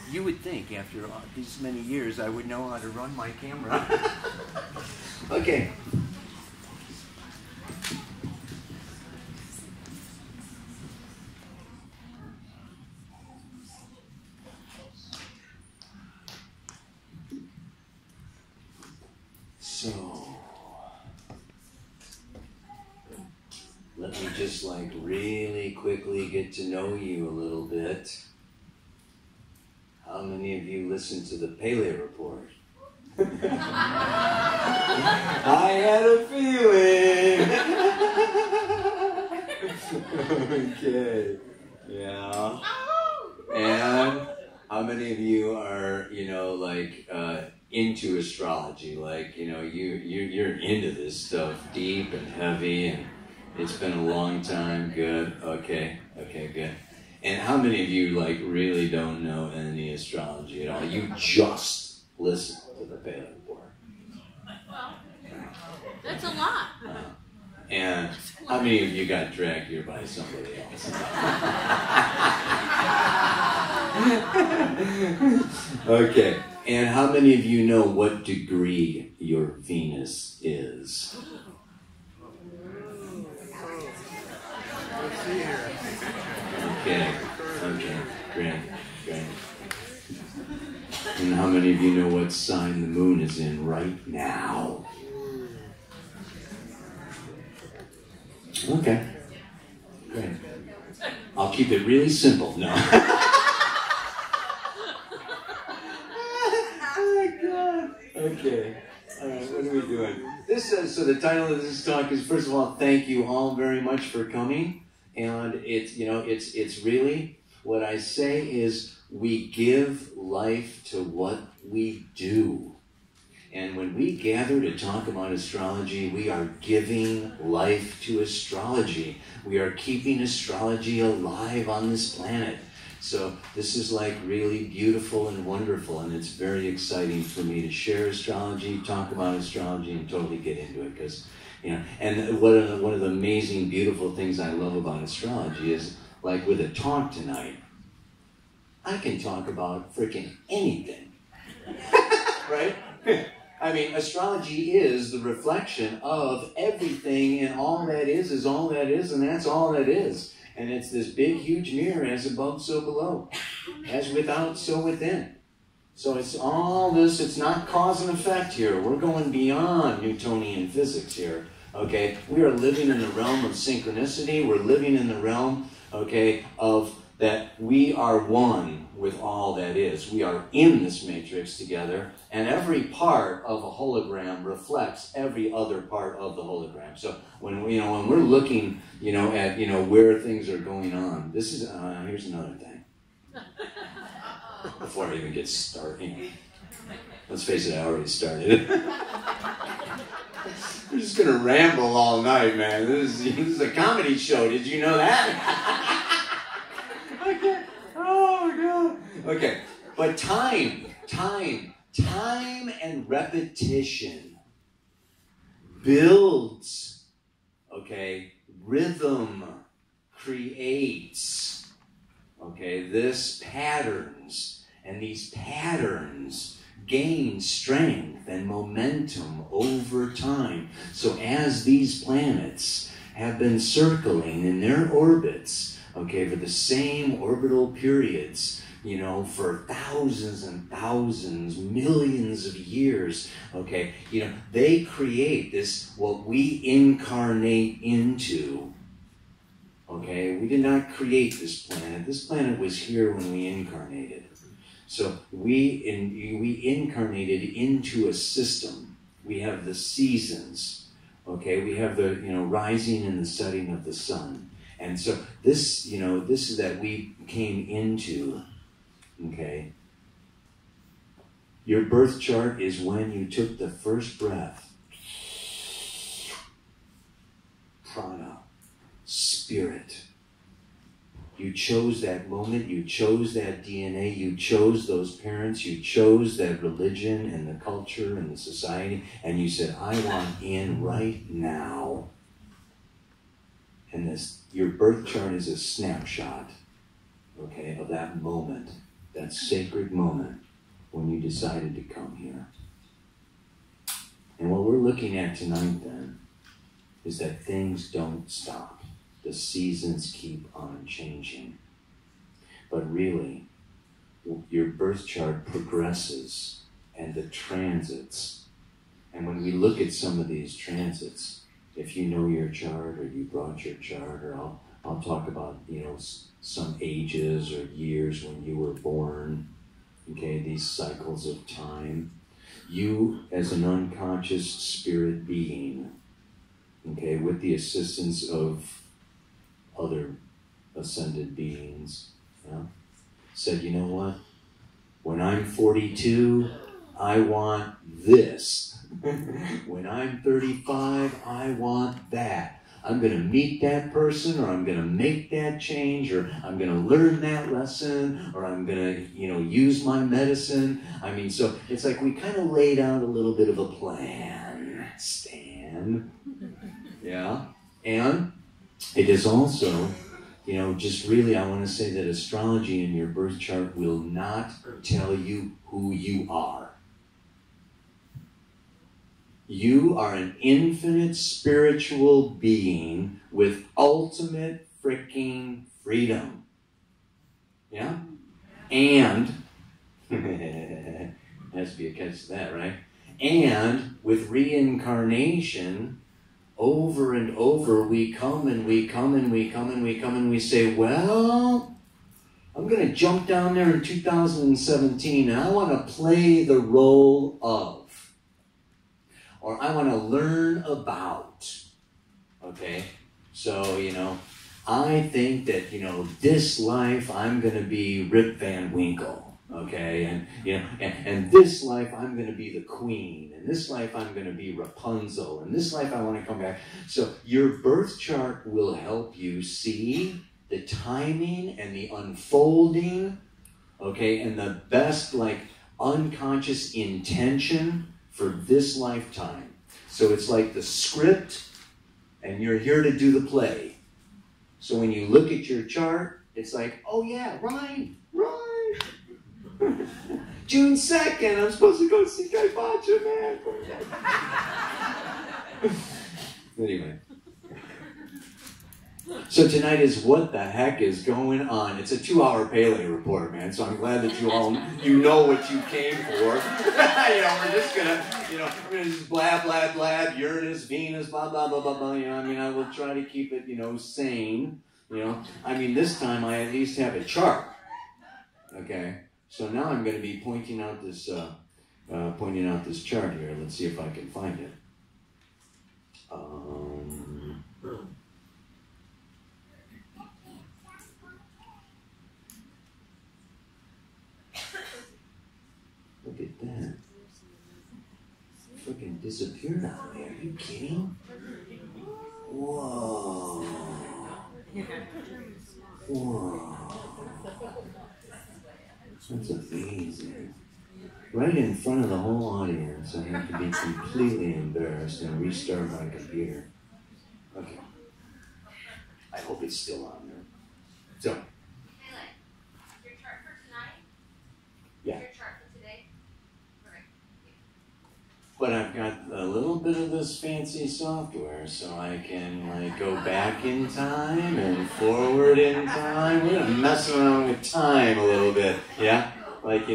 You would think after these many years I would know how to run my camera. Okay. So, let me just like really quickly get to know you a little bit. How many of you listen to the Pele Report? I had a feeling. Okay. Yeah. And how many of you are, into astrology? Like, you're into this stuff deep and heavy, and it's been a long time. Good. Okay, good. And how many of you, really don't know any astrology at all? You just listen to the Pele Report. Well, that's a lot. And how many of you got dragged here by somebody else? Okay. And how many of you know what degree your Venus is? Okay, great. And how many of you know what sign the moon is in right now? Okay, great. I'll keep it really simple. No. Oh, God. Okay. All right, what are we doing? So the title of this talk is, first of all, thank you all very much for coming. And it's really, what I say is, we give life to what we do. And when we gather to talk about astrology, we are giving life to astrology. We are keeping astrology alive on this planet. So this is really beautiful and wonderful, and it's very exciting for me to share astrology, talk about astrology, and totally get into it. Because, and one of the amazing, beautiful things I love about astrology is, with a talk tonight, I can talk about freaking anything, right? I mean, astrology is the reflection of everything, and all that is all that is, and that's all that is. And it's this big, huge mirror, as above, so below. As without, so within. So it's all this, it's not cause and effect here. We're going beyond Newtonian physics here, okay? We are living in the realm of synchronicity. We're living in the realm, okay, of that we are one with all that is. We are in this matrix together, and every part of a hologram reflects every other part of the hologram. So when when we're looking, at where things are going on, this is here's another thing. Before I even get started, let's face it, I already started. We're just gonna ramble all night, man. This is a comedy show. Did you know that? Okay. Oh, God. Okay. But time and repetition builds, okay, rhythm creates, okay, this patterns, and these patterns gain strength and momentum over time. So as these planets have been circling in their orbits, okay, for the same orbital periods, for thousands and thousands, millions of years, okay, they create this, what we incarnate into, okay? We did not create this planet. This planet was here when we incarnated. So we incarnated into a system. We have the seasons, okay? We have the, rising and the setting of the sun. And so this, this is that we came into, okay? Your birth chart is when you took the first breath. Prana, spirit. You chose that moment, you chose that DNA, you chose those parents, you chose that religion and the culture and the society, and you said, I want in right now. And your birth chart is a snapshot, okay, of that moment that sacred moment when you decided to come here. And what we're looking at tonight then is that things don't stop. The seasons keep on changing. But really, your birth chart progresses and the transits. And when we look at some of these transits, if you know your chart or you brought your chart, or I'll talk about, some ages or years when you were born, okay, these cycles of time. You, as an unconscious spirit being, okay, with the assistance of other ascended beings, said, you know what? When I'm 42, I want this. When I'm 35, I want that. I'm going to meet that person, or I'm going to make that change, or I'm going to learn that lesson, or I'm going to, use my medicine. I mean, so it's like we kind of laid out a little bit of a plan, Stan. Yeah? And it is also, just really, I want to say that astrology in your birth chart will not tell you who you are. You are an infinite spiritual being with ultimate freaking freedom. Yeah? And, has to be a catch to that, right? And with reincarnation, over and over, we come and we come and we come and we come and we say, well, I'm going to jump down there in 2017 and I want to play the role of, or I want to learn about, okay? So, I think that, this life I'm going to be Rip Van Winkle, okay? And this life I'm going to be the queen. And this life I'm going to be Rapunzel. And this life I want to come back. So your birth chart will help you see the timing and the unfolding, okay? And the best, unconscious intention for this lifetime. So it's like the script, and you're here to do the play. So when you look at your chart, it's like, oh yeah, right. June 2nd, I'm supposed to go see Guy Bacha, man. Anyway. So tonight is what the heck is going on. It's a 2-hour Pele report, man. So I'm glad that you all know what you came for. We're just gonna, just blab, Uranus, Venus, blah blah blah blah blah. I will try to keep it, sane. This time I at least have a chart. Okay. So now I'm going to be pointing out this chart here. Let's see if I can find it. Look at that. Freaking disappeared out there. Are you kidding? Whoa. That's amazing. Right in front of the whole audience, I have to be completely embarrassed and restart my computer. Okay. I hope it's still on there. So. Your chart for tonight? Yeah. Your chart for today? Perfect. But I've got a little bit of this fancy software, so I can go back in time and forward in time. We're gonna mess around with time a little bit, yeah? What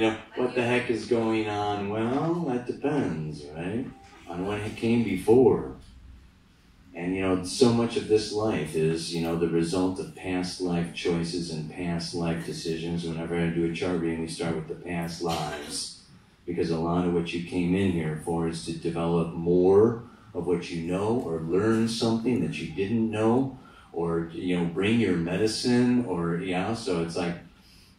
the heck is going on? Well, that depends, right? On what came before. And so much of this life is, the result of past life choices and past life decisions. Whenever I do a chart reading, we start with the past lives. Because a lot of what you came in here for is to develop more of what you know, or learn something that you didn't know, or, bring your medicine, or, so it's like,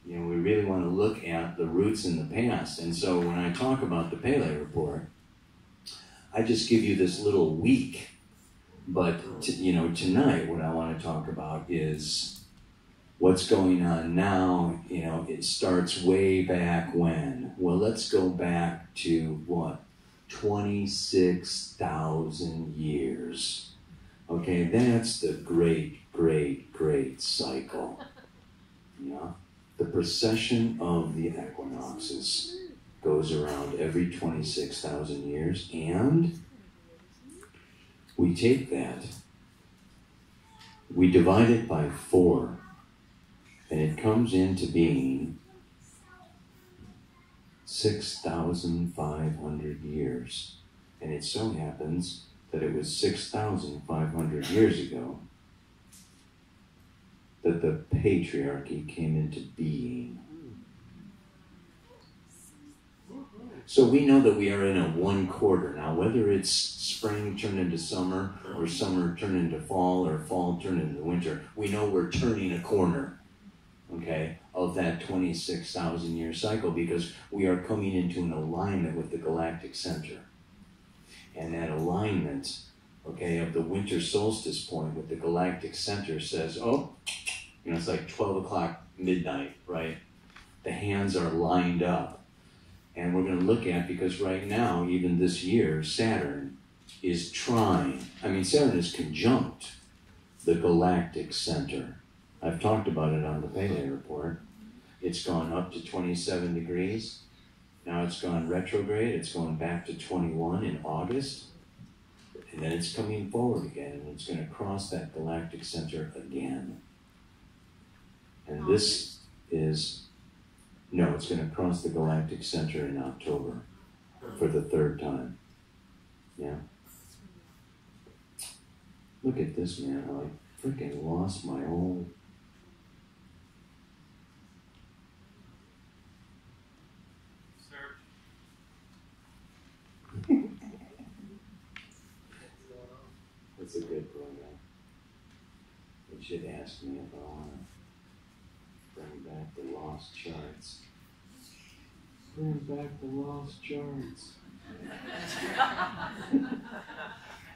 we really want to look at the roots in the past. And so when I talk about the Pele report, I just give you this little week. But, tonight what I want to talk about is what's going on now. It starts way back when. Well, let's go back to what? 26,000 years. Okay, that's the great cycle. Yeah. The precession of the equinoxes goes around every 26,000 years, and we take that, we divide it by 4, and it comes into being 6,500 years. And it so happens that it was 6,500 years ago that the patriarchy came into being. So we know that we are in a 1 quarter. Now, whether it's spring turned into summer, or summer turned into fall, or fall turned into winter, we know we're turning a corner, okay, of that 26,000 year cycle, because we are coming into an alignment with the galactic center. And that alignment, okay, of the winter solstice point with the galactic center says, oh, it's like 12 o'clock midnight, right? The hands are lined up. And we're going to look at, because right now, even this year, Saturn is Saturn is conjunct the galactic center. I've talked about it on the Pele report. It's gone up to 27 degrees. Now it's gone retrograde. It's going back to 21 in August. And then it's coming forward again, and it's going to cross that galactic center again. And this is... No, it's going to cross the galactic center in October for the 3rd time. Yeah. Look at this, man. I freaking lost my whole... It's a good program. They should ask me if I want to bring back the lost charts. Bring back the lost charts.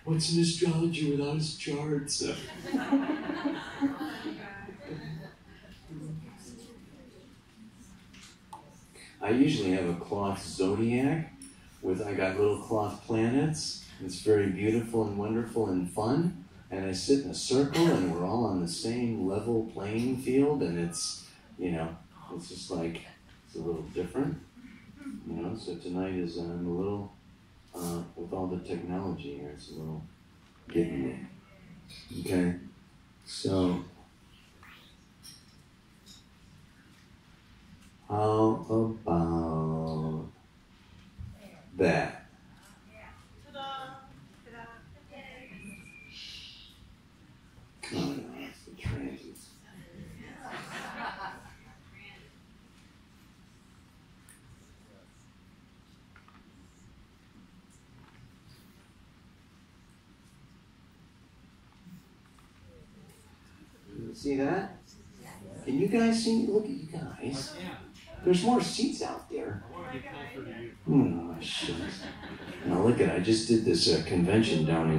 What's an astrology without its charts? I usually have a cloth zodiac I got little cloth planets. It's very beautiful and wonderful and fun. And I sit in a circle and we're all on the same level playing field, and it's, it's just like, it's a little different. So tonight is, I'm a little, with all the technology here, it's a little getting me. Okay? So, how about that? Oh no, that's the transits. See that? Can you guys see me? Look at you guys. There's more seats out there. Oh, shit. Now look at, I just did this convention down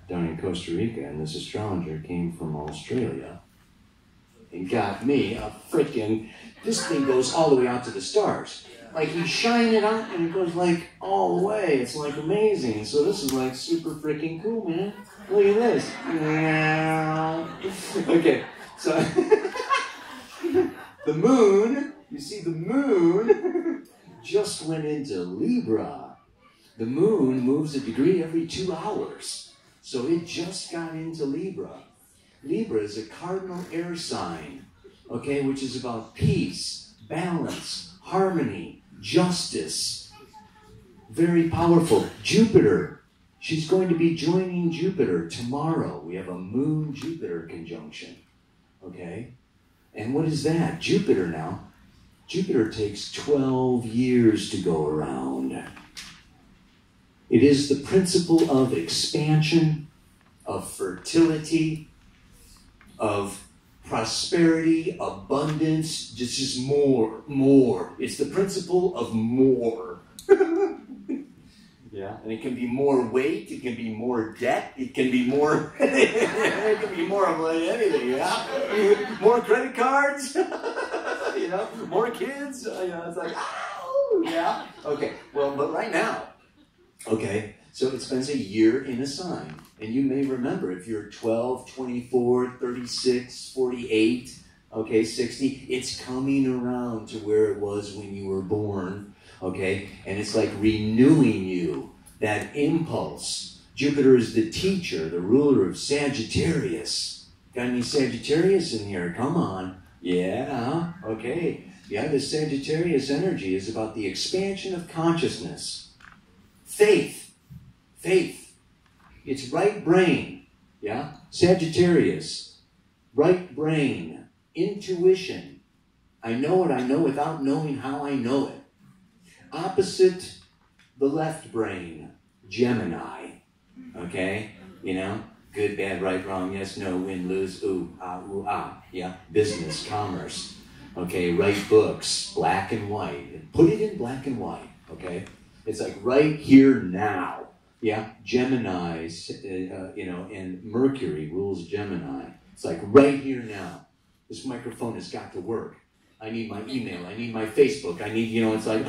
in Costa Rica, and this astrologer came from Australia and got me a freaking, this thing goes all the way out to the stars. Like, you shine it out and it goes like all the way. It's like amazing. So this is like super freaking cool, man. Look at this. Okay, so the moon, you see the moon just went into Libra. The moon moves a degree every 2 hours. So it just got into Libra. Libra is a cardinal air sign, okay, which is about peace, balance, harmony, justice. Very powerful. Jupiter, she's going to be joining Jupiter tomorrow. We have a Moon-Jupiter conjunction, okay? And what is that? Jupiter now. Jupiter takes 12 years to go around. It is the principle of expansion, of fertility, of prosperity, abundance, just more. It's the principle of more. Yeah, and it can be more weight, it can be more debt, it can be more, it can be more of anything, yeah? More credit cards, more kids, it's like, ow, yeah? Okay, well, but right now, okay, so it spends a year in a sign. And you may remember if you're 12, 24, 36, 48, Okay, 60. It's coming around to where it was when you were born. Okay, and it's like renewing you. That impulse. Jupiter is the teacher, the ruler of Sagittarius. Got any Sagittarius in here? Come on. Yeah, okay. Yeah, the Sagittarius energy is about the expansion of consciousness. Faith. Faith. It's right brain. Yeah? Sagittarius. Right brain. Intuition. I know what I know without knowing how I know it. Opposite the left brain. Gemini. Okay? You know? Good, bad, right, wrong, yes, no, win, lose, ooh, ah. Yeah? Business, commerce. Okay? Write books. Black and white. Put it in black and white. Okay? It's like right here now. Yeah? Gemini's, and Mercury rules Gemini. It's like right here now. This microphone has got to work. I need my email. I need my Facebook. I need, it's like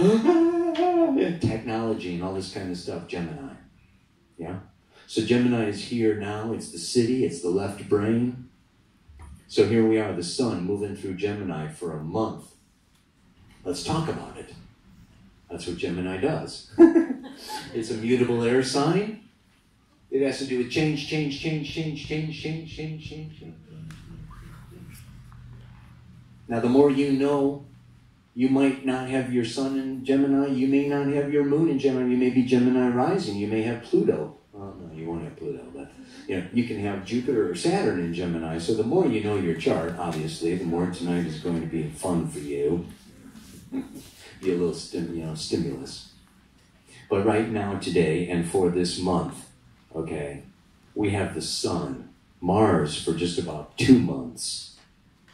technology and all this kind of stuff. Gemini. Yeah? So Gemini is here now. It's the city. It's the left brain. So here we are, the sun moving through Gemini for a month. Let's talk about it. That's what Gemini does. It's a mutable air sign. It has to do with change. Now, the more you know, you might not have your sun in Gemini. You may not have your moon in Gemini. You may be Gemini rising. You may have Pluto. Well, no, you won't have Pluto, but you can have Jupiter or Saturn in Gemini. So the more you know your chart, obviously, the more tonight is going to be fun for you. Be a little stimulus. But right now, today, and for this month, okay, we have the sun, Mars for just about 2 months,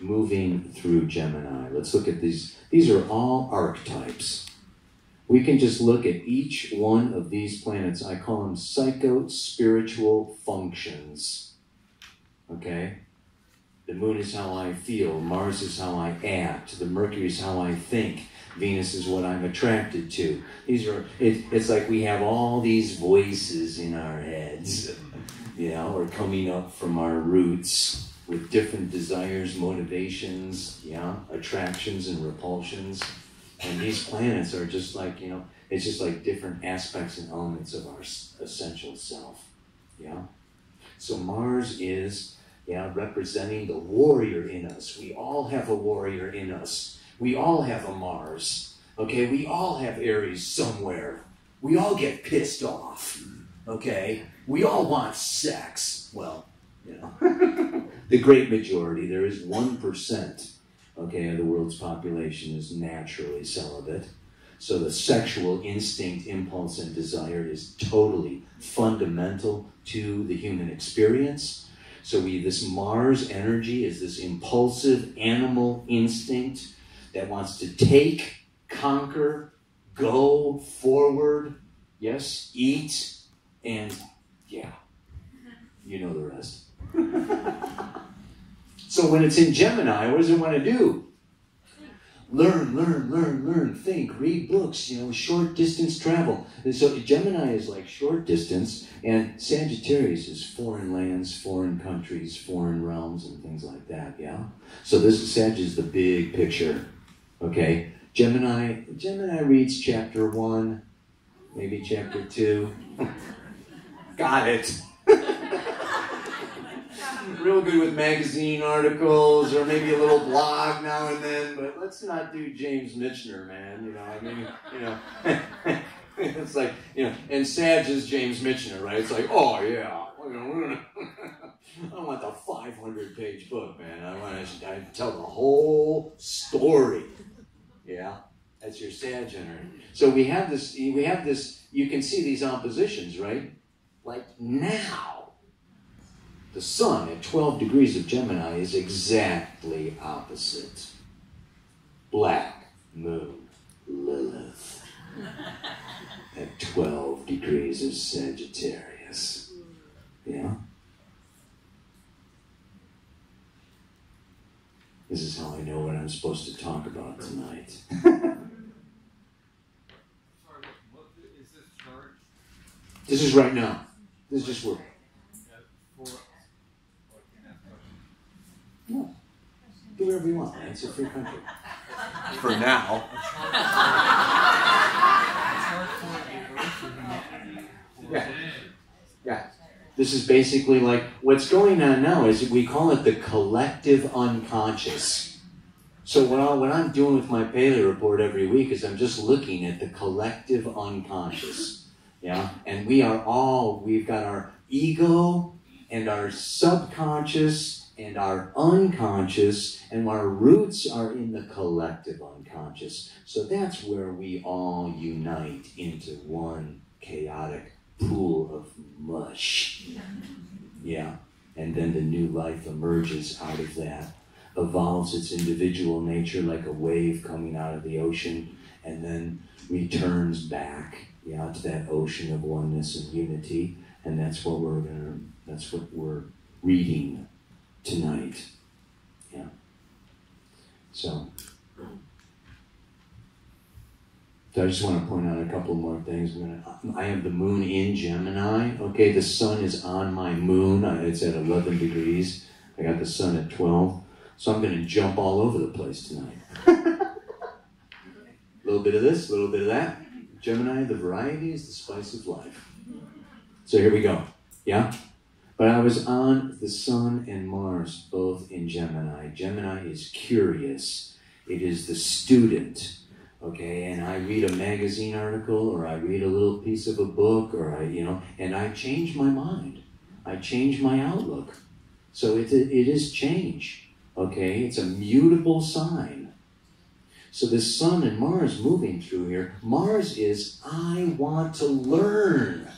moving through Gemini. Let's look at these. These are all archetypes. We can just look at each one of these planets. I call them psycho-spiritual functions. Okay? The moon is how I feel. Mars is how I act. The Mercury is how I think. Venus is what I'm attracted to. It's like we have all these voices in our heads, or coming up from our roots with different desires, motivations, attractions and repulsions. And these planets are just like, it's just like different aspects and elements of our essential self. Yeah? So Mars is, representing the warrior in us. We all have a warrior in us. We all have a Mars. Okay? We all have Aries somewhere. We all get pissed off. Okay? We all want sex. Well, the great majority, there is 1%. Okay, of the world's population is naturally celibate. So the sexual instinct, impulse, and desire is totally fundamental to the human experience. So this Mars energy is this impulsive animal instinct that wants to take, conquer, go forward, yes, eat, and you know the rest. So when it's in Gemini, what does it want to do? Learn, think, read books, short distance travel. And so Gemini is like short distance, and Sagittarius is foreign lands, foreign countries, foreign realms, and things like that, yeah? So Sag is the big picture, okay? Gemini reads chapter 1, maybe chapter 2. Got it. Real good with magazine articles or maybe a little blog now and then, but let's not do James Michener, man. It's like, and Sag is James Michener, right? It's like, oh yeah, I want the 500-page book, man. I want to tell the whole story. Yeah, that's your Sag energy. So we have this. You can see these oppositions, right? Like now. The sun at 12 degrees of Gemini is exactly opposite. Black moon, Lilith, at 12 degrees of Sagittarius. Yeah? This is how I know what I'm supposed to talk about tonight. Sorry, what is this charge? This is right now. This is just work. Do whatever you want, man. It's a free country. For now. Yeah. Yeah. This is basically like, what's going on now is we call it the collective unconscious. So what I'm doing with my Paleo report every week is I'm just looking at the collective unconscious. Yeah? And we've got our ego and our subconscious and our unconscious, and our roots are in the collective unconscious. So that's where we all unite into one chaotic pool of mush. Yeah. And then the new life emerges out of that, evolves its individual nature like a wave coming out of the ocean, and then returns back, yeah, to that ocean of oneness and unity. And that's what we're reading tonight. Yeah. So I just want to point out a couple more things. I have the moon in Gemini. Okay, the sun is on my moon. It's at 11 degrees. I got the sun at 12. So I'm going to jump all over the place tonight. A little bit of this, a little bit of that. Gemini, the variety is the spice of life. So here we go. Yeah? But I was on the sun and Mars, both in Gemini. Gemini is curious. It is the student. Okay, and I read a magazine article, or I read a little piece of a book, or and I change my mind. I change my outlook. So it is change. Okay, it's a mutable sign. So this sun and Mars moving through here, Mars is, I want to learn.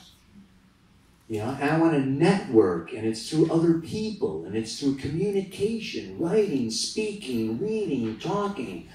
Yeah, and I want to network, and it's through other people, and it's through communication, writing, speaking, reading, talking,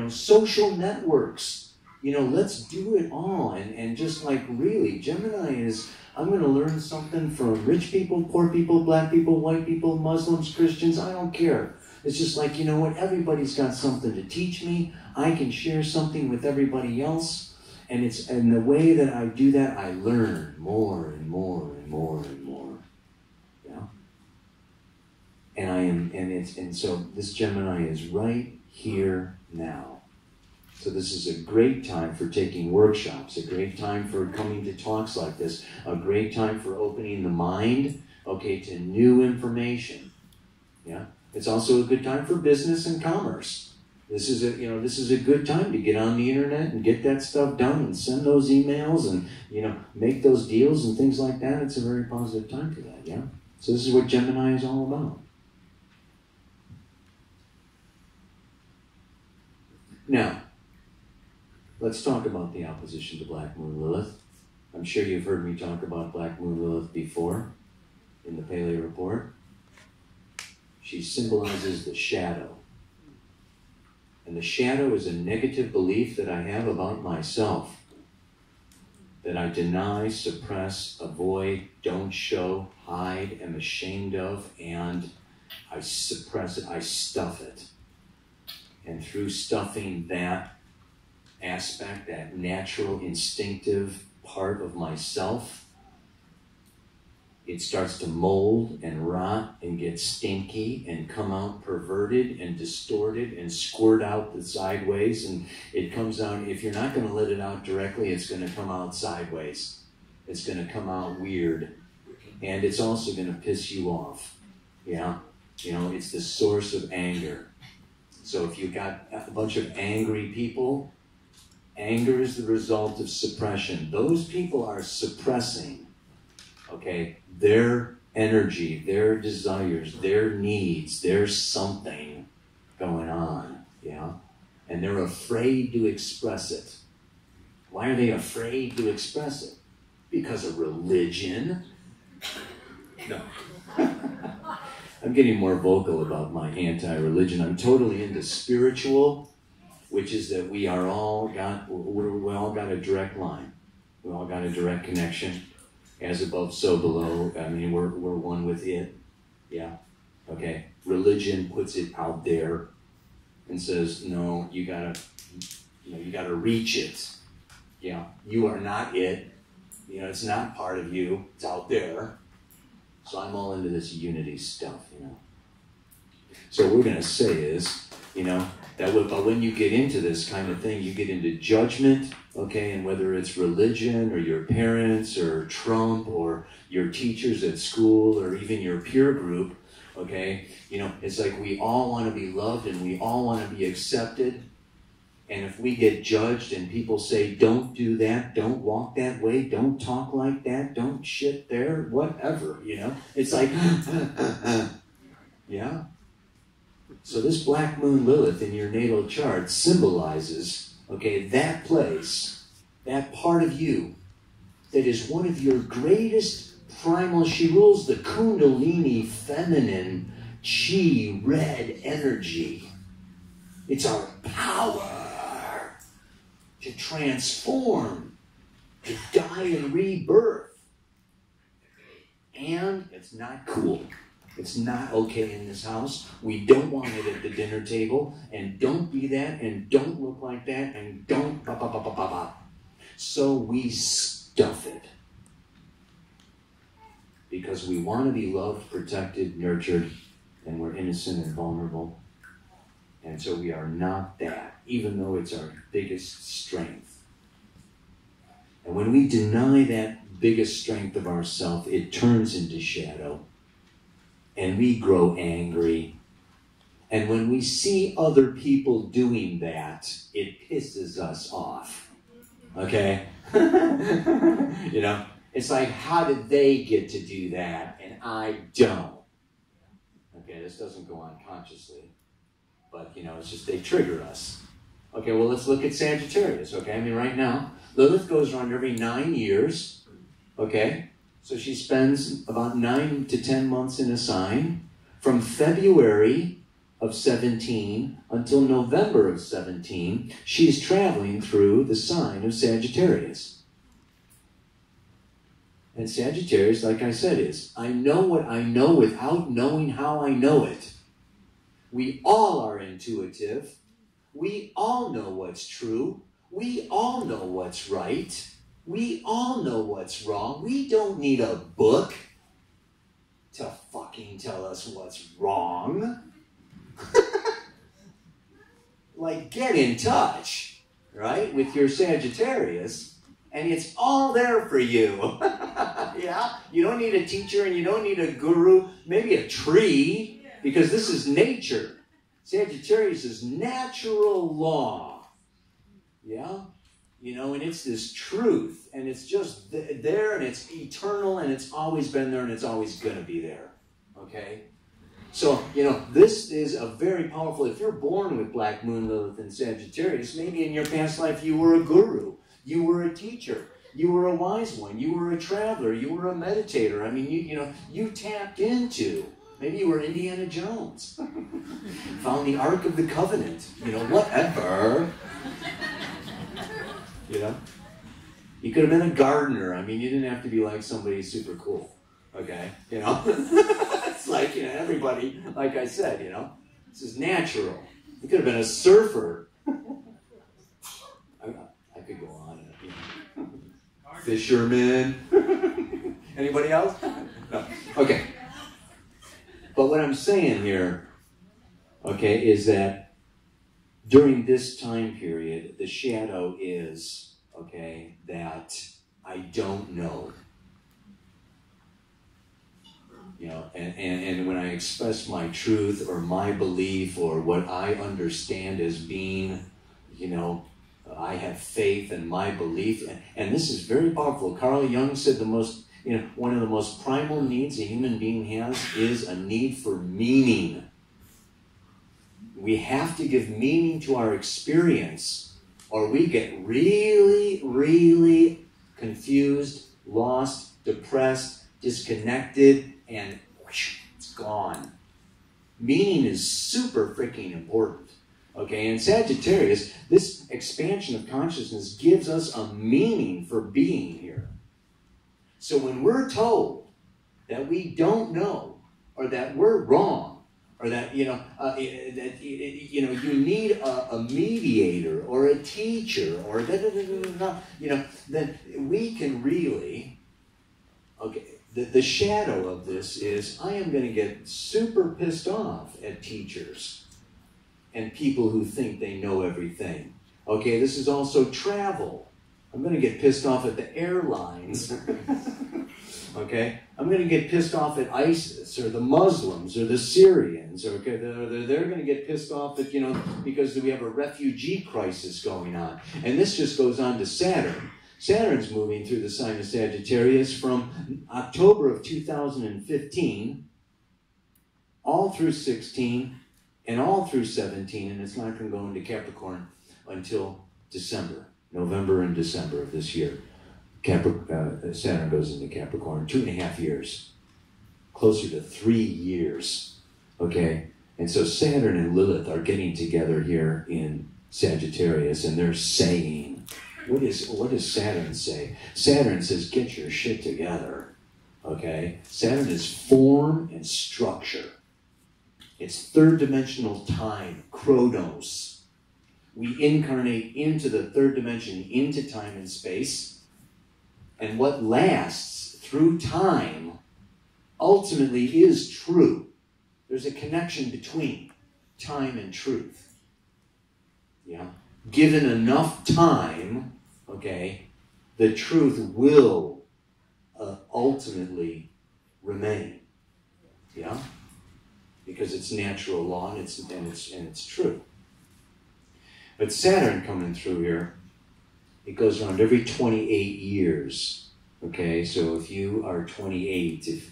social networks. Let's do it all. And just like really, Gemini is, I'm going to learn something from rich people, poor people, black people, white people, Muslims, Christians, I don't care. It's just like, you know what, everybody's got something to teach me. I can share something with everybody else. And the way that I do that, I learn more and more and more and more. Yeah. And so this Gemini is right here now. So this is a great time for taking workshops, a great time for coming to talks like this, a great time for opening the mind, okay, to new information. Yeah. It's also a good time for business and commerce. This is a good time to get on the internet and get that stuff done and send those emails and, make those deals and things like that. It's a very positive time for that, yeah? So this is what Gemini is all about. Now, let's talk about the opposition to Black Moon Lilith. I'm sure you've heard me talk about Black Moon Lilith before in the Paleo report. She symbolizes the shadow. And the shadow is a negative belief that I have about myself, that I deny, suppress, avoid, don't show, hide, am ashamed of, and I suppress it, I stuff it. And through stuffing that aspect, that natural, instinctive part of myself, it starts to mold and rot and get stinky and come out perverted and distorted and squirt out the sideways. And it comes out, if you're not going to let it out directly, it's going to come out sideways. It's going to come out weird. And it's also going to piss you off. Yeah? It's the source of anger. So if you've got a bunch of angry people, anger is the result of suppression. Those people are suppressing, okay, their energy, their desires, their needs, there's something going on, yeah? And they're afraid to express it. Why are they afraid to express it? Because of religion? No. I'm getting more vocal about my anti-religion. I'm totally into spiritual, which is that we all got a direct line. We all got a direct connection. As above, so below. I mean, we're one with it. Yeah. Okay. Religion puts it out there and says, no, you gotta reach it. Yeah. You are not it. It's not part of you. It's out there. So I'm all into this unity stuff, So what we're going to say is, but when you get into this kind of thing, you get into judgment, okay, and whether it's religion or your parents or Trump or your teachers at school or even your peer group, okay, it's like we all want to be loved and we all want to be accepted. And if we get judged and people say, don't do that, don't walk that way, don't talk like that, don't shit there, whatever, it's like, yeah. So this Black Moon Lilith in your natal chart symbolizes, okay, that place, that part of you that is one of your greatest primal, she rules the Kundalini feminine chi red energy. It's our power to transform, to die and rebirth. And it's not cool. It's not okay in this house. We don't want it at the dinner table. And don't be that, and don't look like that, and don't ba ba ba ba ba ba. So we stuff it. Because we want to be loved, protected, nurtured, and we're innocent and vulnerable. And so we are not that, even though it's our biggest strength. And when we deny that biggest strength of ourself, it turns into shadow. And we grow angry. And when we see other people doing that, it pisses us off. Okay? It's like, how did they get to do that and I don't? Okay, this doesn't go on consciously. But, it's just they trigger us. Okay, well, let's look at Sagittarius, okay? Right now, Lilith goes around every 9 years, okay? So she spends about 9 to 10 months in a sign from February of 17 until November of 17. She's traveling through the sign of Sagittarius. And Sagittarius, like I said, is I know what I know without knowing how I know it. We all are intuitive. We all know what's true. We all know what's right. We all know what's wrong. We don't need a book to fucking tell us what's wrong. Like, get in touch, right, with your Sagittarius, and it's all there for you. Yeah? You don't need a teacher and you don't need a guru, maybe a tree, because this is nature. Sagittarius is natural law. Yeah? And it's this truth, and it's just there, and it's eternal, and it's always been there, and it's always going to be there, okay? So, this is a very powerful, if you're born with Black Moon, Lilith, and Sagittarius, maybe in your past life you were a guru, you were a teacher, you were a wise one, you were a traveler, you were a meditator. You tapped into, maybe you were Indiana Jones, found the Ark of the Covenant, whatever. You could have been a gardener. You didn't have to be like somebody super cool. Okay? It's like, everybody, like I said, this is natural. You could have been a surfer. I could go on. Fisherman. Anybody else? No. Okay. But what I'm saying here, okay, is that during this time period, the shadow is, okay, that I don't know. And when I express my truth or my belief or what I understand as being, I have faith in my belief. And this is very powerful. Carl Jung said one of the most primal needs a human being has is a need for meaning. We have to give meaning to our experience, or we get really, really confused, lost, depressed, disconnected, and whoosh, it's gone. Meaning is super freaking important. Okay, and Sagittarius, this expansion of consciousness gives us a meaning for being here. So when we're told that we don't know, or that we're wrong, or that, you need a mediator, or a teacher, or then we can really, okay, the shadow of this is I am going to get super pissed off at teachers and people who think they know everything. Okay, this is also travel. I'm going to get pissed off at the airlines. Okay, I'm going to get pissed off at ISIS or the Muslims or the Syrians. Okay, they're going to get pissed off at, because we have a refugee crisis going on. And this just goes on to Saturn. Saturn's moving through the sign of Sagittarius from October of 2015 all through 16 and all through 17, and it's not going to go into Capricorn until December, November and December of this year. Saturn goes into Capricorn, 2.5 years, closer to 3 years, okay? And so Saturn and Lilith are getting together here in Sagittarius, and they're saying, what does Saturn say? Saturn says, get your shit together, okay? Saturn is form and structure. It's third-dimensional time, chronos. We incarnate into the third dimension, into time and space. And what lasts through time ultimately is true. There's a connection between time and truth. Yeah? Given enough time, okay, the truth will ultimately remain. Yeah? Because it's natural law and it's true. But Saturn coming through here, it goes around every 28 years. Okay, so if you are 28,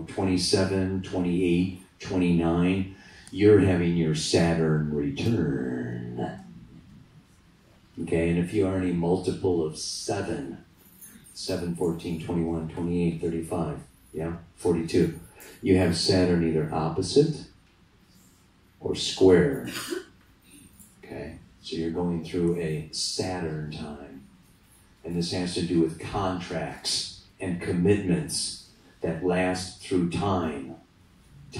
27, 28, 29, you're having your Saturn return. Okay, and if you are any multiple of 7, 14, 21, 28, 35, 42, you have Saturn either opposite or square. Okay, so you're going through a Saturn time. And this has to do with contracts and commitments that last through time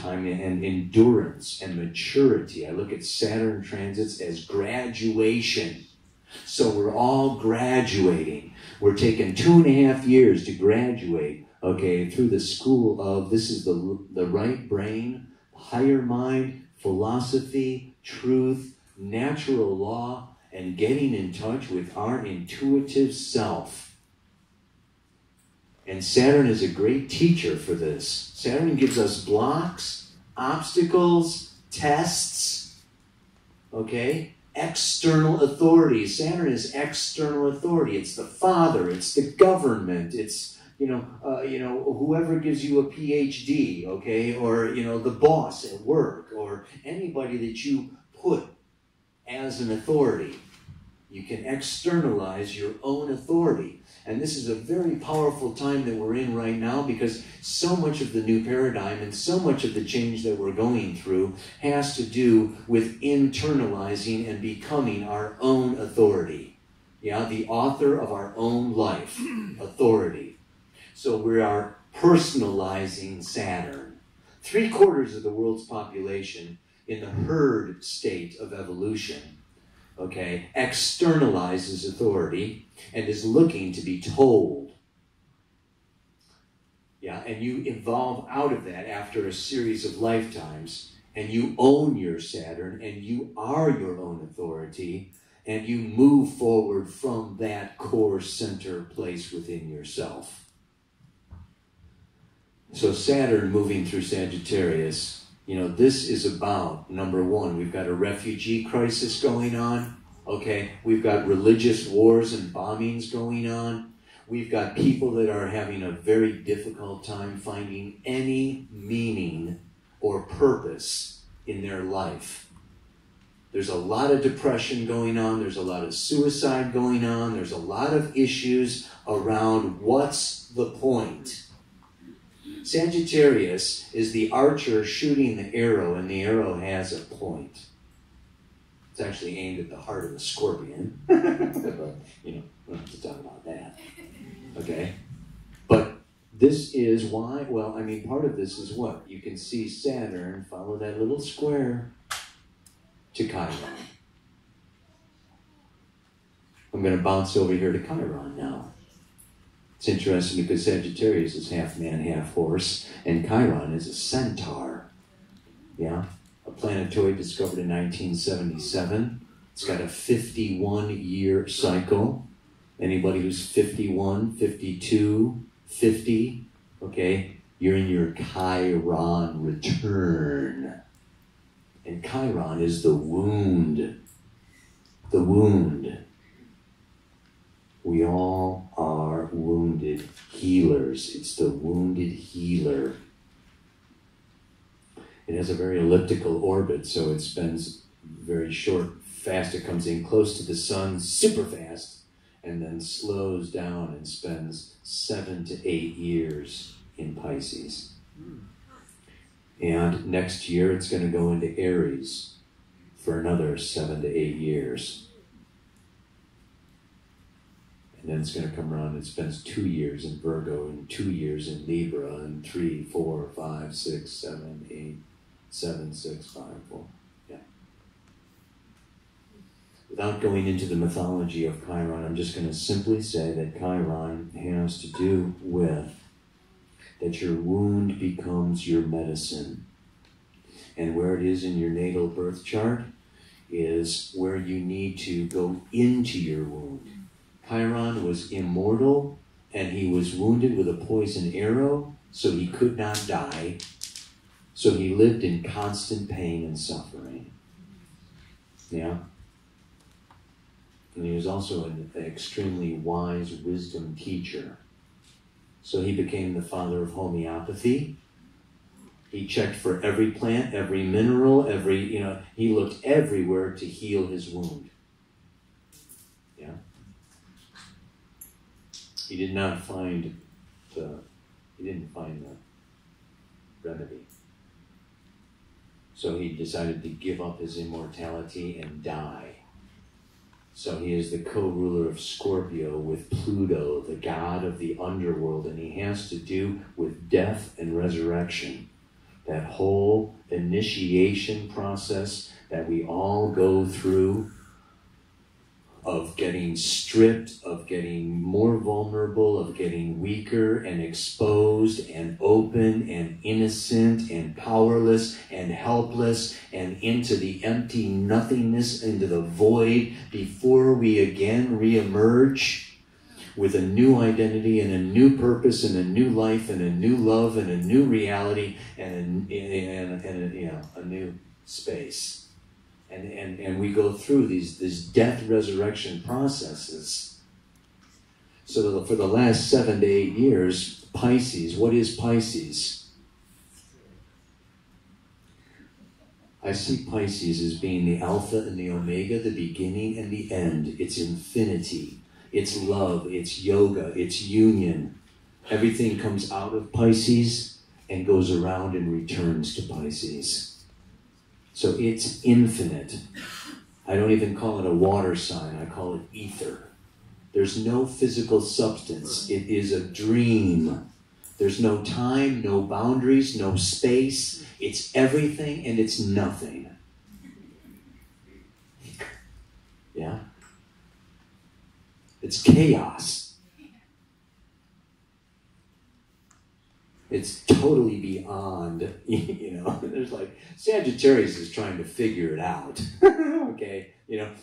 and endurance and maturity. I look at Saturn transits as graduation. So we're all graduating. We're taking 2.5 years to graduate, okay, through the school of, this is the right brain, higher mind, philosophy, truth, natural law, and getting in touch with our intuitive self. And Saturn is a great teacher for this. Saturn gives us blocks, obstacles, tests, okay? External authority. Saturn is external authority. It's the father, it's the government, it's, whoever gives you a PhD, okay? Or, the boss at work, or anybody that you put as an authority. You can externalize your own authority. And this is a very powerful time that we're in right now, because so much of the new paradigm and so much of the change that we're going through has to do with internalizing and becoming our own authority. Yeah, the author of our own life, authority. So we are personalizing Saturn. 3/4 of the world's population in the herd state of evolution, okay, externalizes authority and is looking to be told. Yeah, and you evolve out of that after a series of lifetimes, and you own your Saturn, and you are your own authority, and you move forward from that core center place within yourself. So Saturn moving through Sagittarius, this is about, number one, we've got a refugee crisis going on, okay? We've got religious wars and bombings going on. We've got people that are having a very difficult time finding any meaning or purpose in their life. There's a lot of depression going on. There's a lot of suicide going on. There's a lot of issues around what's the point. Sagittarius is the archer shooting the arrow, and the arrow has a point. It's actually aimed at the heart of the scorpion. But, we don't have to talk about that. Okay? But this is why, part of this is what? You can see Saturn follow that little square to Chiron. I'm going to bounce over here to Chiron now. It's interesting because Sagittarius is half man, half horse, and Chiron is a centaur. Yeah? A planetoid discovered in 1977. It's got a 51-year cycle. Anybody who's 51, 52, 50, okay, you're in your Chiron return. And Chiron is the wound. The wound. We all are wounded healers. It's the wounded healer. It has a very elliptical orbit, so it spends very short, fast. It comes in close to the sun, super fast, and then slows down and spends 7 to 8 years in Pisces. And next year it's going to go into Aries for another 7 to 8 years. And then it's going to come around and spends 2 years in Virgo and 2 years in Libra and 3, 4, 5, 6, 7, 8, 7, 6, 5, 4. Yeah. Without going into the mythology of Chiron, I'm just going to simply say that Chiron has to do with that your wound becomes your medicine. And where it is in your natal birth chart is where you need to go into your wound. Chiron was immortal, and he was wounded with a poison arrow, so he could not die. So he lived in constant pain and suffering. Yeah? And he was also an extremely wise wisdom teacher. So he became the father of homeopathy. He checked for every plant, every mineral, he looked everywhere to heal his wound. Yeah? He did not find the remedy. So he decided to give up his immortality and die. So he is the co-ruler of Scorpio with Pluto, the god of the underworld, and he has to do with death and resurrection. That whole initiation process that we all go through of getting stripped, of getting more vulnerable, of getting weaker and exposed and open and innocent and powerless and helpless and into the empty nothingness, into the void, before we again reemerge with a new identity and a new purpose and a new life and a new love and a new reality and a new space. And we go through these death resurrection processes. So for the last 7 to 8 years, Pisces, what is Pisces? I see Pisces as being the Alpha and the Omega, the beginning and the end. It's infinity. It's love. It's yoga. It's union. Everything comes out of Pisces and goes around and returns to Pisces. So it's infinite. I don't even call it a water sign. I call it ether. There's no physical substance. It is a dream. There's no time, no boundaries, no space. It's everything and it's nothing. Yeah? It's chaos. It's totally beyond, there's Sagittarius is trying to figure it out, okay?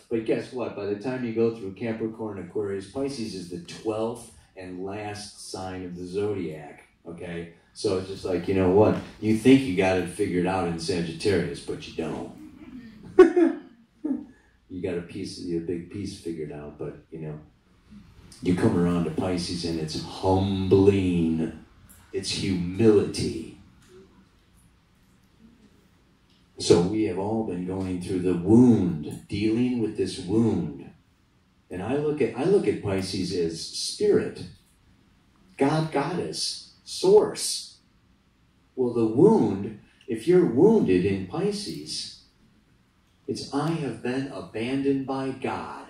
But guess what? By the time you go through Capricorn, Aquarius, Pisces is the 12th and last sign of the zodiac, okay? So it's just like, you know what? You think you got it figured out in Sagittarius, but you don't. You got a big piece figured out, but, you come around to Pisces and it's humbling. It's humility. So we have all been going through the wound, dealing with this wound. And I look at Pisces as spirit, God, goddess, source. Well, the wound, if you're wounded in Pisces, it's I have been abandoned by God.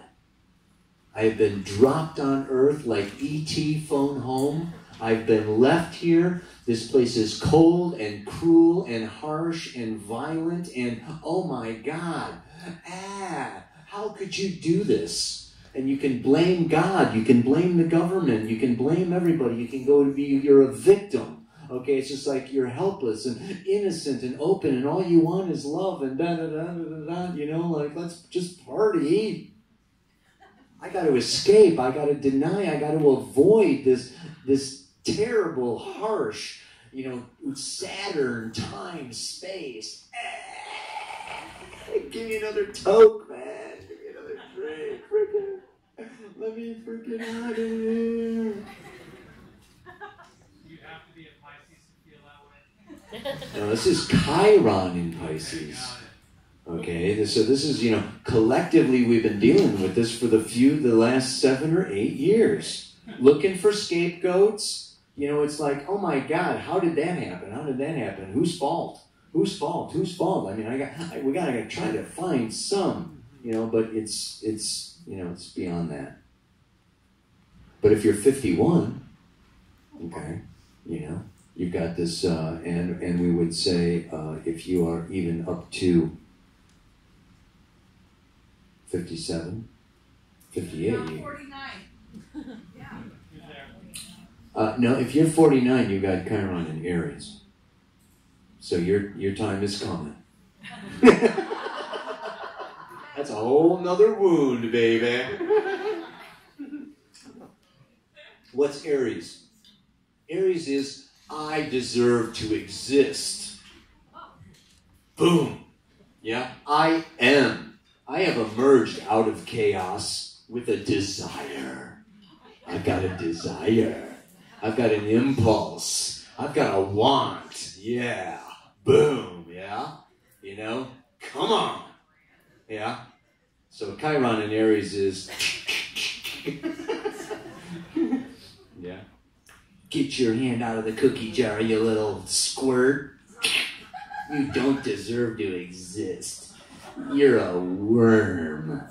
I have been dropped on earth like E.T. phone home. I've been left here. This place is cold and cruel and harsh and violent and, oh my God, how could you do this? And you can blame God, you can blame the government, you can blame everybody, you can go to be, you're a victim. Okay, it's just like you're helpless and innocent and open and all you want is love and da-da-da-da-da-da, you know, like let's just party. I got to escape, I got to deny, I got to avoid this terrible, harsh, you know, Saturn, time, space. Give me another toke, man. Give me another drink, freaking. Let me freaking out of here. You have to be a Pisces to feel that way. Now, this is Chiron in Pisces. Okay, so this is, you know, collectively we've been dealing with this for the last 7 or 8 years. Looking for scapegoats. You know, it's like, oh my God, how did that happen? How did that happen? Whose fault? Whose fault? Whose fault? I mean, we gotta try to find some, you know, but it's you know, it's beyond that. But if you're 51, okay, you know, you've got this, and we would say if you are even up to 57, 58. I'm 49. Yeah. No, if you're 49, you got Chiron in Aries. So your time is coming. That's a whole nother wound, baby. What's Aries? Aries is, I deserve to exist. Boom. Yeah, I am. I have emerged out of chaos with a desire. I've got a desire. I've got an impulse. I've got a want. Yeah. Boom. Yeah. You know? Come on. Yeah. So Chiron in Aries is... yeah. Get your hand out of the cookie jar, you little squirt. You don't deserve to exist. You're a worm.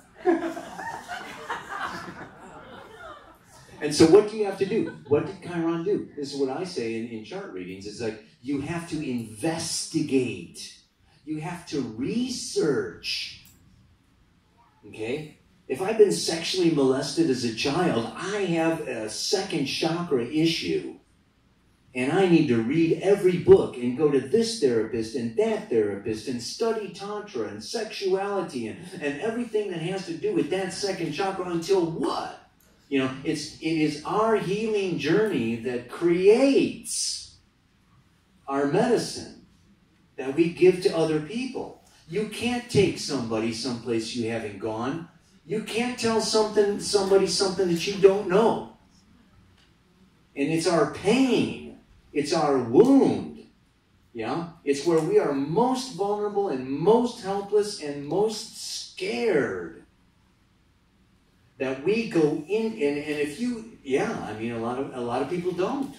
And so what do you have to do? What did Chiron do? This is what I say in chart readings. It's like you have to investigate. You have to research. Okay? If I've been sexually molested as a child, I have a second chakra issue. And I need to read every book and go to this therapist and that therapist and study Tantra and sexuality and everything that has to do with that second chakra until what? You know, it is our healing journey that creates our medicine that we give to other people. You can't take somebody someplace you haven't gone. You can't tell somebody something that you don't know. And it's our pain. It's our wound. Yeah? It's where we are most vulnerable and most helpless and most scared. That we go in, and if you, yeah, I mean, a lot of people don't.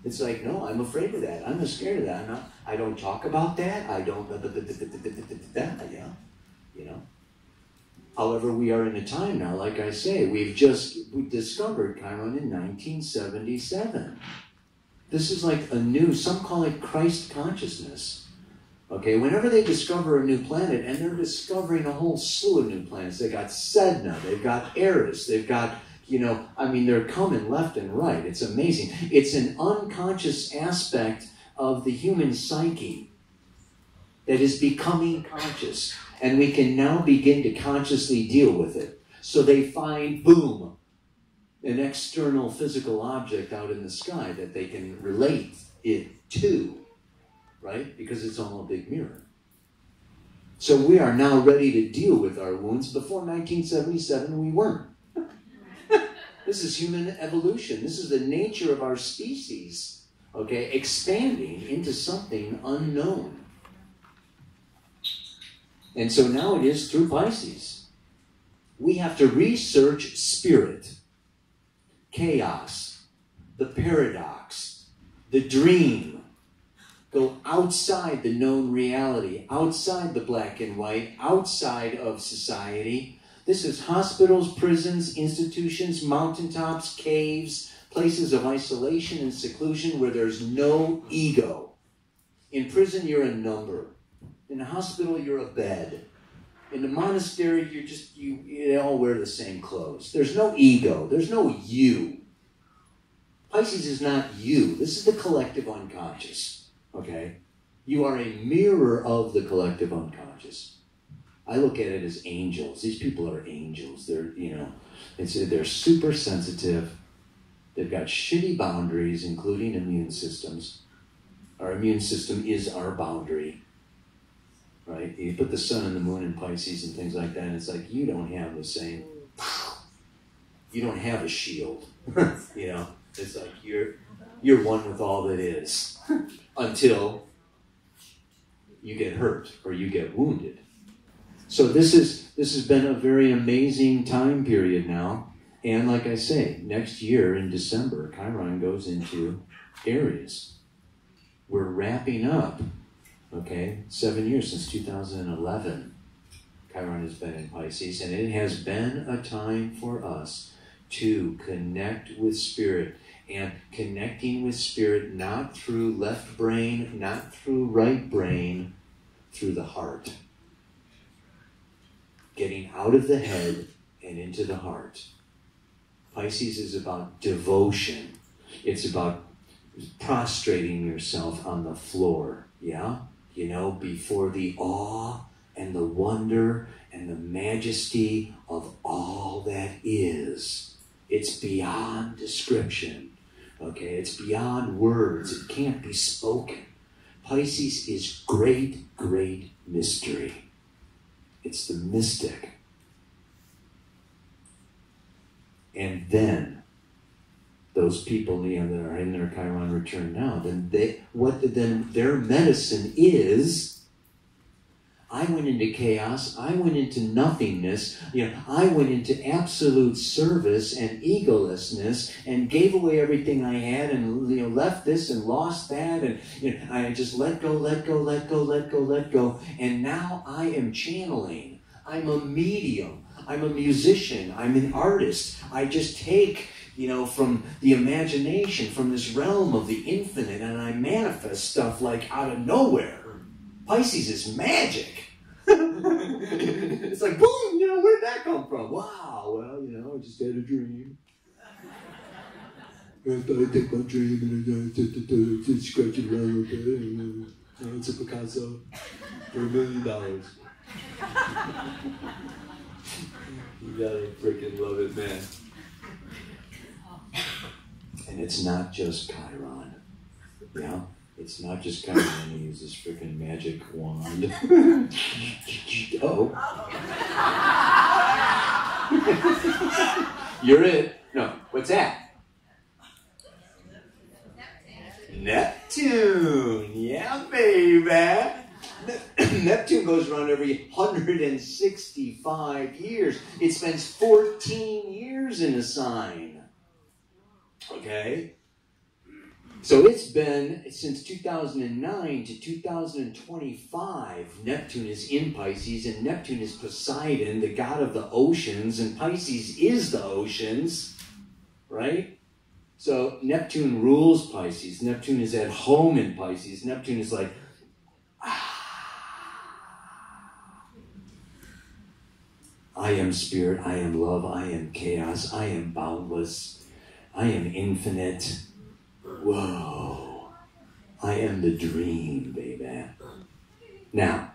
It's like, no, I'm afraid of that. I'm scared of that. I don't talk about that. I don't, yeah, you know. However, we are in a time now, like I say, we discovered Chiron in 1977. This is like a new, some call it Christ consciousness. Okay, whenever they discover a new planet, and they're discovering a whole slew of new planets, they got Sedna, they've got Eris, they've got, you know, I mean, they're coming left and right. It's amazing. It's an unconscious aspect of the human psyche that is becoming conscious. And we can now begin to consciously deal with it. So they find, boom, an external physical object out in the sky that they can relate it to, right? Because it's all a big mirror. So we are now ready to deal with our wounds. Before 1977, we weren't. This is human evolution. This is the nature of our species, okay, expanding into something unknown. And so now it is through Pisces. We have to research spirit, chaos, the paradox, the dream. Go outside the known reality, outside the black and white, outside of society. This is hospitals, prisons, institutions, mountaintops, caves, places of isolation and seclusion where there's no ego. In prison, you're a number. In a hospital, you're a bed. In the monastery, you all wear the same clothes. There's no ego. There's no you. Pisces is not you. This is the collective unconscious, okay? You are a mirror of the collective unconscious. I look at it as angels. These people are angels. They're, they're super sensitive. They've got shitty boundaries, including immune systems. Our immune system is our boundary, right? You put the sun and the moon in Pisces and things like that, and it's like you don't have the same, you don't have a shield, It's like you're one with all that is until you get hurt or you get wounded. So this has been a very amazing time period now. And like I say, next year in December, Chiron goes into Aries. We're wrapping up, 7 years since 2011. Chiron has been in Pisces, and it has been a time for us to connect with Spirit. And connecting with Spirit not through left brain, not through right brain, through the heart. Getting out of the head and into the heart. Pisces is about devotion. It's about prostrating yourself on the floor, before the awe and the wonder and the majesty of all that is. It's beyond description, It's beyond words. It can't be spoken. Pisces is great, great mystery. It's the mystic. And then, those people that are in their Chiron return now, then their medicine is, I went into chaos, I went into nothingness, I went into absolute service and egolessness and gave away everything I had and left this and lost that and I just let go. And now I am channeling. I'm a medium. I'm a musician. I'm an artist. I just take from the imagination, from this realm of the infinite, and I manifest stuff like out of nowhere. Pisces is magic. It's like, boom, where'd that come from? Wow, well, I just had a dream. I thought I'd take my dream and scratch it around a little bit. It's a Picasso for $1 million. You gotta freaking love it, man. And it's not just Chiron. It's not just Chiron who uses freaking magic wand. You're it. No, what's that? Neptune. Yeah, baby. Neptune goes around every 165 years. It spends 14 years in a sign. So it's been, since 2009 to 2025, Neptune is in Pisces, and Neptune is Poseidon, the god of the oceans, and Pisces is the oceans, right? So Neptune rules Pisces. Neptune is at home in Pisces. Neptune is like, I am spirit, I am love, I am chaos, I am boundless, I am infinite. Whoa, I am the dream, baby. Now,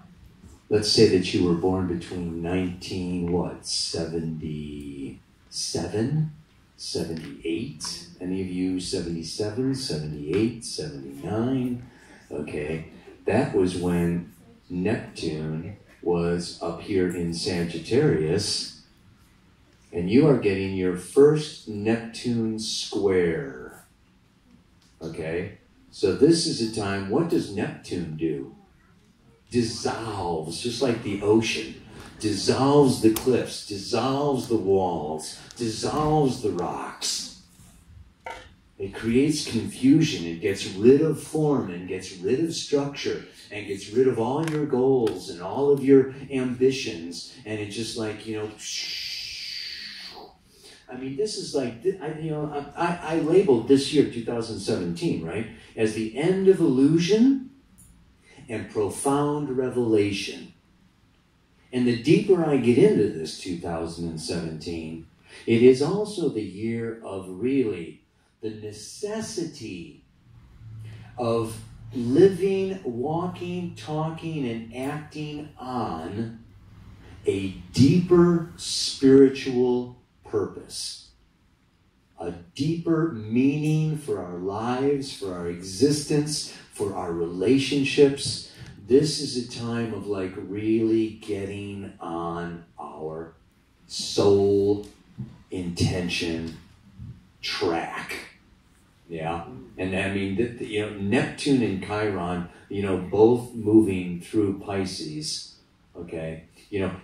let's say that you were born between 77, 78, any of you 77, 78, 79, that was when Neptune was up here in Sagittarius, and you are getting your first Neptune square. So this is a time, what does Neptune do? Dissolves, just like the ocean. Dissolves the cliffs, dissolves the walls, dissolves the rocks. It creates confusion. It gets rid of form and gets rid of structure and gets rid of all your goals and all of your ambitions. And it's just like, I mean, this is like, I labeled this year, 2017, right, as the end of illusion and profound revelation. And the deeper I get into this 2017, it is also the year of really the necessity of living, walking, talking, and acting on a deeper spiritual purpose, a deeper meaning for our lives, for our existence, for our relationships. This is a time of like really getting on our soul intention track. Yeah. And I mean, Neptune and Chiron, both moving through Pisces, okay,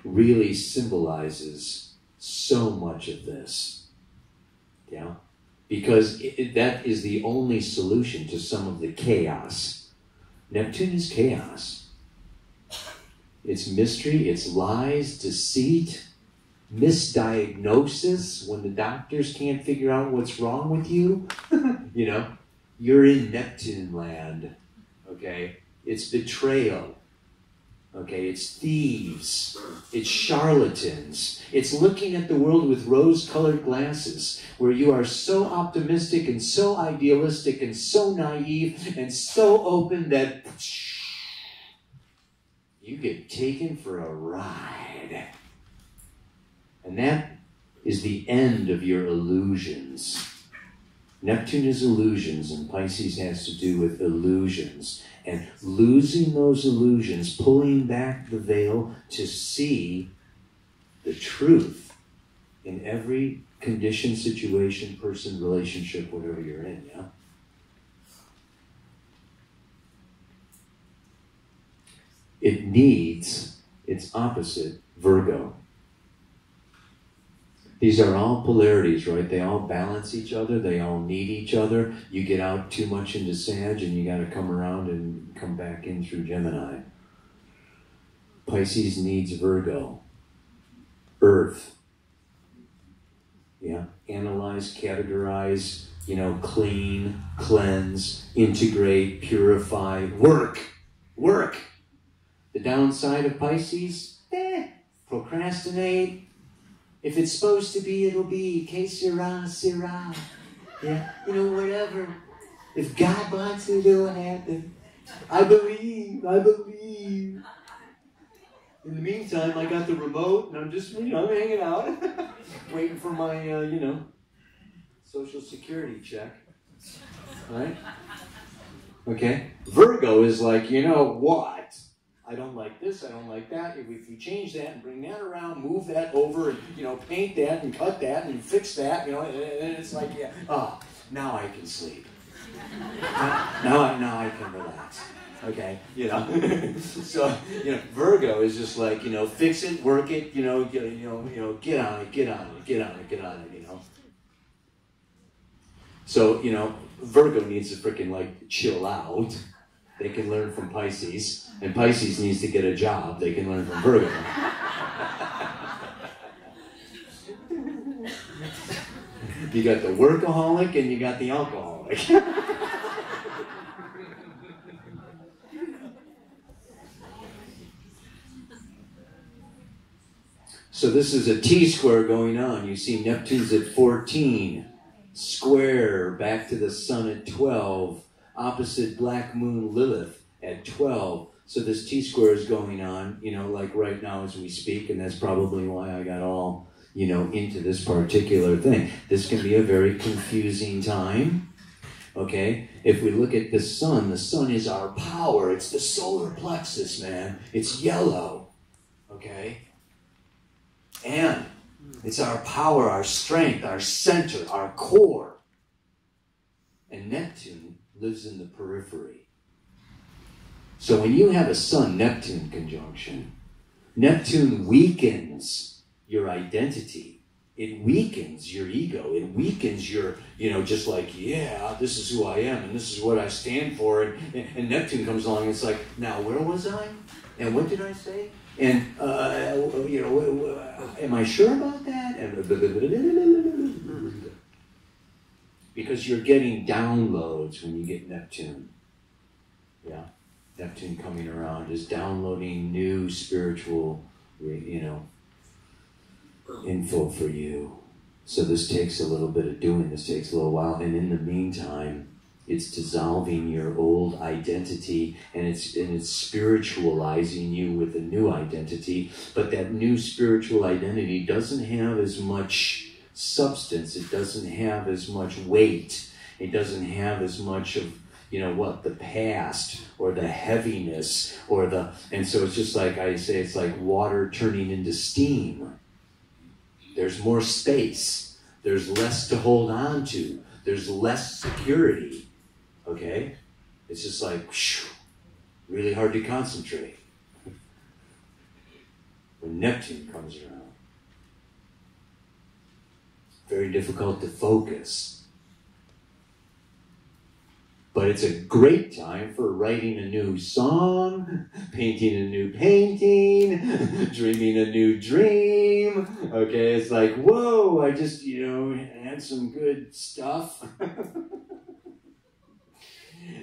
really symbolizes so much of this. Yeah. Because that is the only solution to some of the chaos. Neptune is chaos. It's mystery, it's lies, deceit, misdiagnosis when the doctors can't figure out what's wrong with you. You're in Neptune land. Okay? It's betrayal. Okay? It's thieves. It's charlatans. It's looking at the world with rose-colored glasses, where you are so optimistic and so idealistic and so naive and so open that you get taken for a ride. And that is the end of your illusions. Neptune is illusions, and Pisces has to do with illusions. And losing those illusions, pulling back the veil to see the truth in every condition, situation, person, relationship, whatever you're in, yeah? It needs its opposite, Virgo. These are all polarities, right? They all balance each other. They all need each other. You get out too much into Sag and you got to come around and come back in through Gemini. Pisces needs Virgo. Earth. Yeah. Analyze, categorize, clean, cleanse, integrate, purify, work. Work. The downside of Pisces? Procrastinate. If it's supposed to be, it'll be. Que sera, sera. Yeah, whatever. If God wants it, it'll happen. I believe. In the meantime, I got the remote, and I'm just, I'm hanging out, waiting for my, Social Security check. Right? Okay? Virgo is like, what? I don't like this, I don't like that. If you change that and bring that around, move that over, and, paint that and cut that and fix that, and it's like, now I can sleep. Now I can relax. Okay? So, Virgo is just like, fix it, work it, get on it. So, Virgo needs to freaking chill out. They can learn from Pisces, and Pisces needs to get a job. They can learn from Virgo. You got the workaholic and you got the alcoholic. So this is a T-square going on. You see Neptune's at 14, square back to the sun at 12, opposite Black Moon Lilith at 12. So this T-square is going on, like right now as we speak, and that's probably why I got all, into this particular thing. This can be a very confusing time, okay? If we look at the sun is our power. It's the solar plexus, man. It's yellow, okay? And it's our power, our strength, our center, our core. And Neptune lives in the periphery. So when you have a Sun-Neptune conjunction, Neptune weakens your identity. It weakens your ego. It weakens your, just like, this is who I am and this is what I stand for. And Neptune comes along and it's like, now where was I? And what did I say? And, am I sure about that? Because you're getting downloads when you get Neptune. Yeah. Neptune coming around is downloading new spiritual info for you. So this takes a little bit of doing. This takes a little while. And in the meantime, it's dissolving your old identity, and it's spiritualizing you with a new identity. But that new spiritual identity doesn't have as much substance. It doesn't have as much weight. It doesn't have as much of, the past or the heaviness and so it's just like I say, it's like water turning into steam. There's more space. There's less to hold on to. There's less security. Okay? It's just like, really hard to concentrate. When Neptune comes around, very difficult to focus. But it's a great time for writing a new song, painting a new painting, dreaming a new dream. Okay, it's like, whoa, I just, had some good stuff.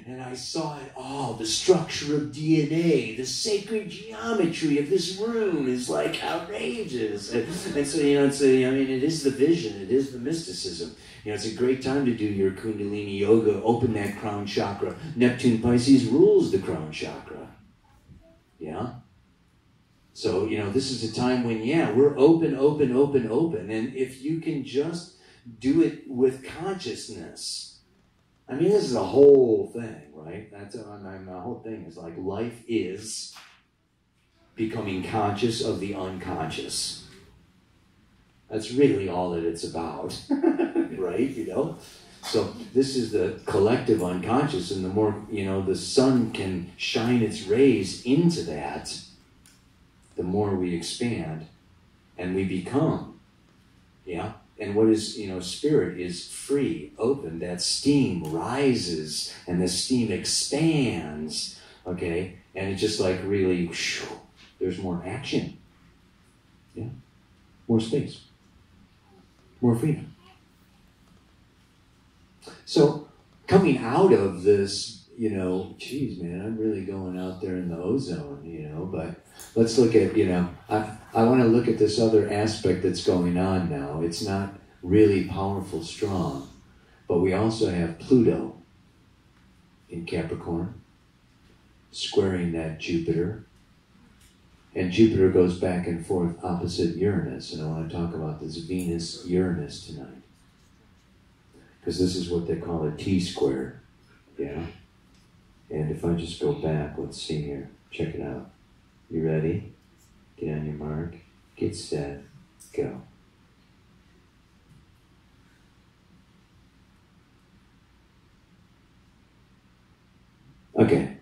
And I saw it all, the structure of DNA, the sacred geometry of this room is like outrageous. And so, it is the vision, it is the mysticism. It's a great time to do your Kundalini yoga, open that crown chakra. Neptune Pisces rules the crown chakra. Yeah? So, this is a time when, we're open. And if you can just do it with consciousness. This is a whole thing, right? The whole thing is like life is becoming conscious of the unconscious. That's really all that it's about, right? So this is the collective unconscious, and the more, the sun can shine its rays into that, the more we expand and we become, yeah? And what is, spirit is free, open. That steam rises and the steam expands, okay? And it's just like really, there's more action. Yeah? More space. More freedom. So coming out of this, geez, man, I'm really going out there in the ozone, but let's look at, I want to look at this other aspect that's going on now. It's not really powerful, strong, but we also have Pluto in Capricorn, squaring that Jupiter. And Jupiter goes back and forth opposite Uranus, and I want to talk about this Venus-Uranus tonight. Because this is what they call a T-square, yeah? And if I just go back, let's see here, check it out. You ready? Get on your mark, get set, go. Okay.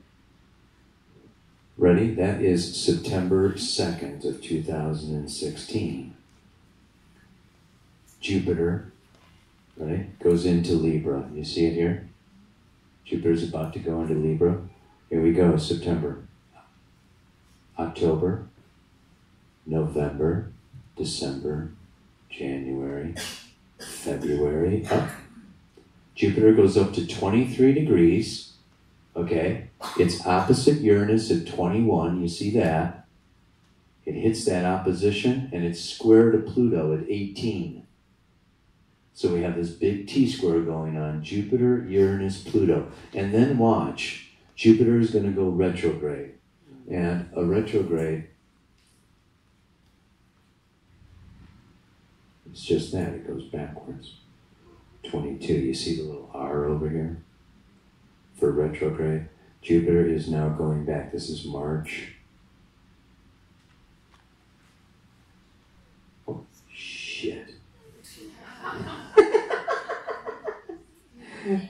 Ready? That is September 2nd of 2016. Jupiter, right, goes into Libra. You see it here? Jupiter's about to go into Libra. Here we go, September. October, November, December, January, February, up. Jupiter goes up to 23 degrees, okay? It's opposite Uranus at 21, you see that? It hits that opposition, and it's square to Pluto at 18. So we have this big T-square going on, Jupiter, Uranus, Pluto. And then watch, Jupiter is going to go retrograde. And a retrograde, it's just that, it goes backwards. 22, you see the little R over here? For retrograde. Jupiter is now going back. This is March. Oh, shit.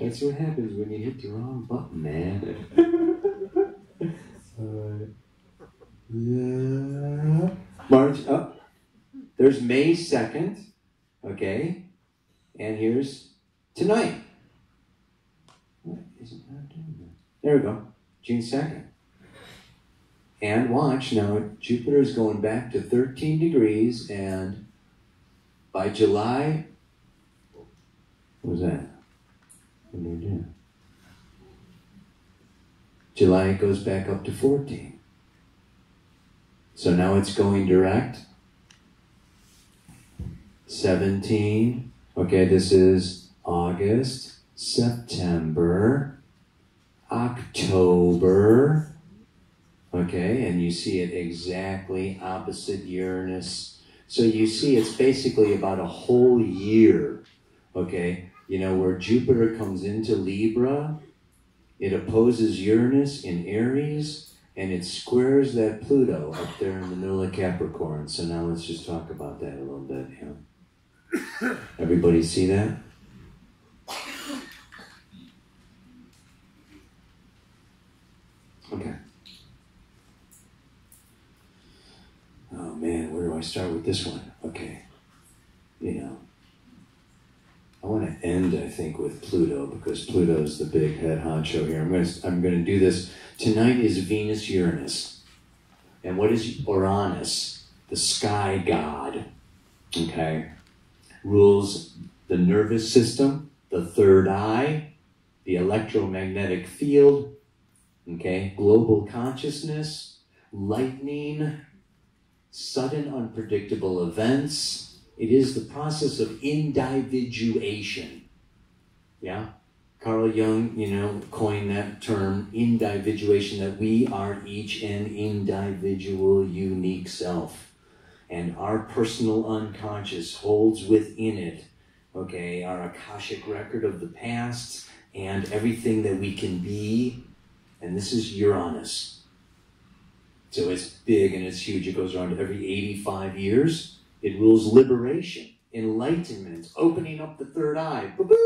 That's what happens when you hit the wrong button, man. March up. There's May 2nd, okay? And here's tonight. What is it not doing that? There we go, June 2nd. And watch, now Jupiter is going back to 13 degrees, and by July, what was that? What did we do? July it goes back up to 14. So now it's going direct. 17. Okay, this is August, September, October. Okay, and you see it exactly opposite Uranus. So you see it's basically about a whole year. Okay, you know, where Jupiter comes into Libra, it opposes Uranus in Aries, and it squares that Pluto up there in the middle of Capricorn. So now let's just talk about that a little bit. Yeah. Everybody see that? Okay. Oh man, where do I start with this one? Okay. You know, I want to end, I think, with Pluto, because Pluto's the big head honcho here. I'm going to do this. Tonight is Venus-Uranus. And what is Uranus? The sky god. Okay? Rules the nervous system, the third eye, the electromagnetic field, okay? Global consciousness, lightning, sudden unpredictable events. It is the process of individuation. Yeah? Carl Jung, you know, coined that term, individuation, that we are each an individual, unique self. And our personal unconscious holds within it, okay, our Akashic record of the past and everything that we can be. And this is Uranus. So it's big and it's huge. It goes around every 85 years. It rules liberation, enlightenment, opening up the third eye. Boo-boo!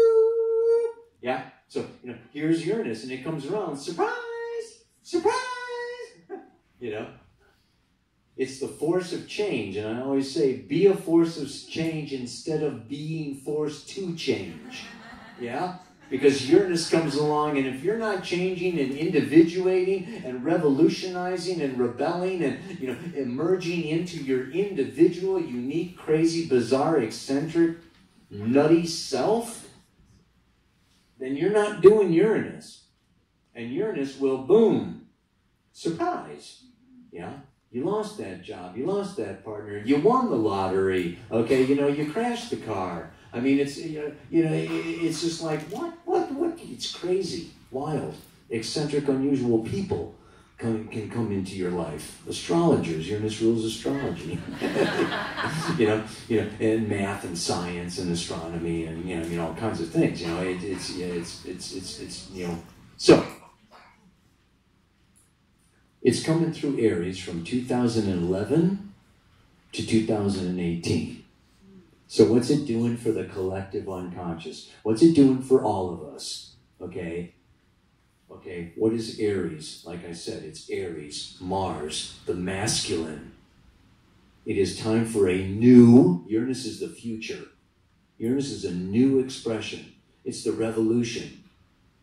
Yeah? So, you know, here's Uranus, and it comes around. Surprise! Surprise! You know? It's the force of change. And I always say, be a force of change instead of being forced to change. Yeah? Because Uranus comes along, and if you're not changing and individuating and revolutionizing and rebelling and, you know, emerging into your individual, unique, crazy, bizarre, eccentric, nutty self, then you're not doing Uranus. And Uranus will, boom, surprise. Yeah? You lost that job. You lost that partner. You won the lottery. Okay, you know, you crashed the car. I mean, it's, it's just like, what? It's crazy, wild, eccentric, unusual people can come into your life. Astrologers, Uranus rules astrology. you know, and math and science and astronomy and, you know, all kinds of things. You know, it's you know, so it's coming through Aries from 2011 to 2018. So what's it doing for the collective unconscious? What's it doing for all of us? Okay? Okay, what is Aries? Like I said, it's Aries, Mars, the masculine. It is time for a new, Uranus is the future. Uranus is a new expression. It's the revolution.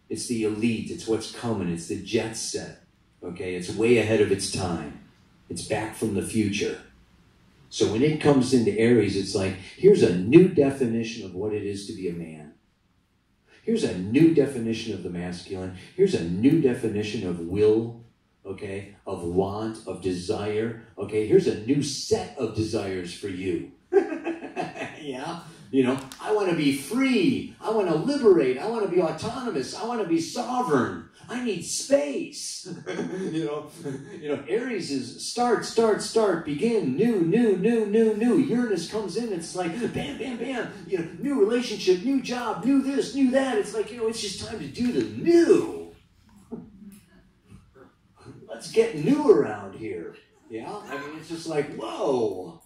It's the elite. It's what's coming. It's the jet set. Okay, it's way ahead of its time. It's back from the future. So when it comes into Aries, it's like, here's a new definition of what it is to be a man. Here's a new definition of the masculine. Here's a new definition of will, okay, of want, of desire. Okay, here's a new set of desires for you. Yeah? You know, I want to be free. I want to liberate. I want to be autonomous. I want to be sovereign. I need space. you know, Aries is start, begin, new. Uranus comes in, it's like bam, bam, bam. You know, new relationship, new job, new this, new that. It's like, you know, it's just time to do the new. Let's get new around here. Yeah? I mean, it's just like, whoa.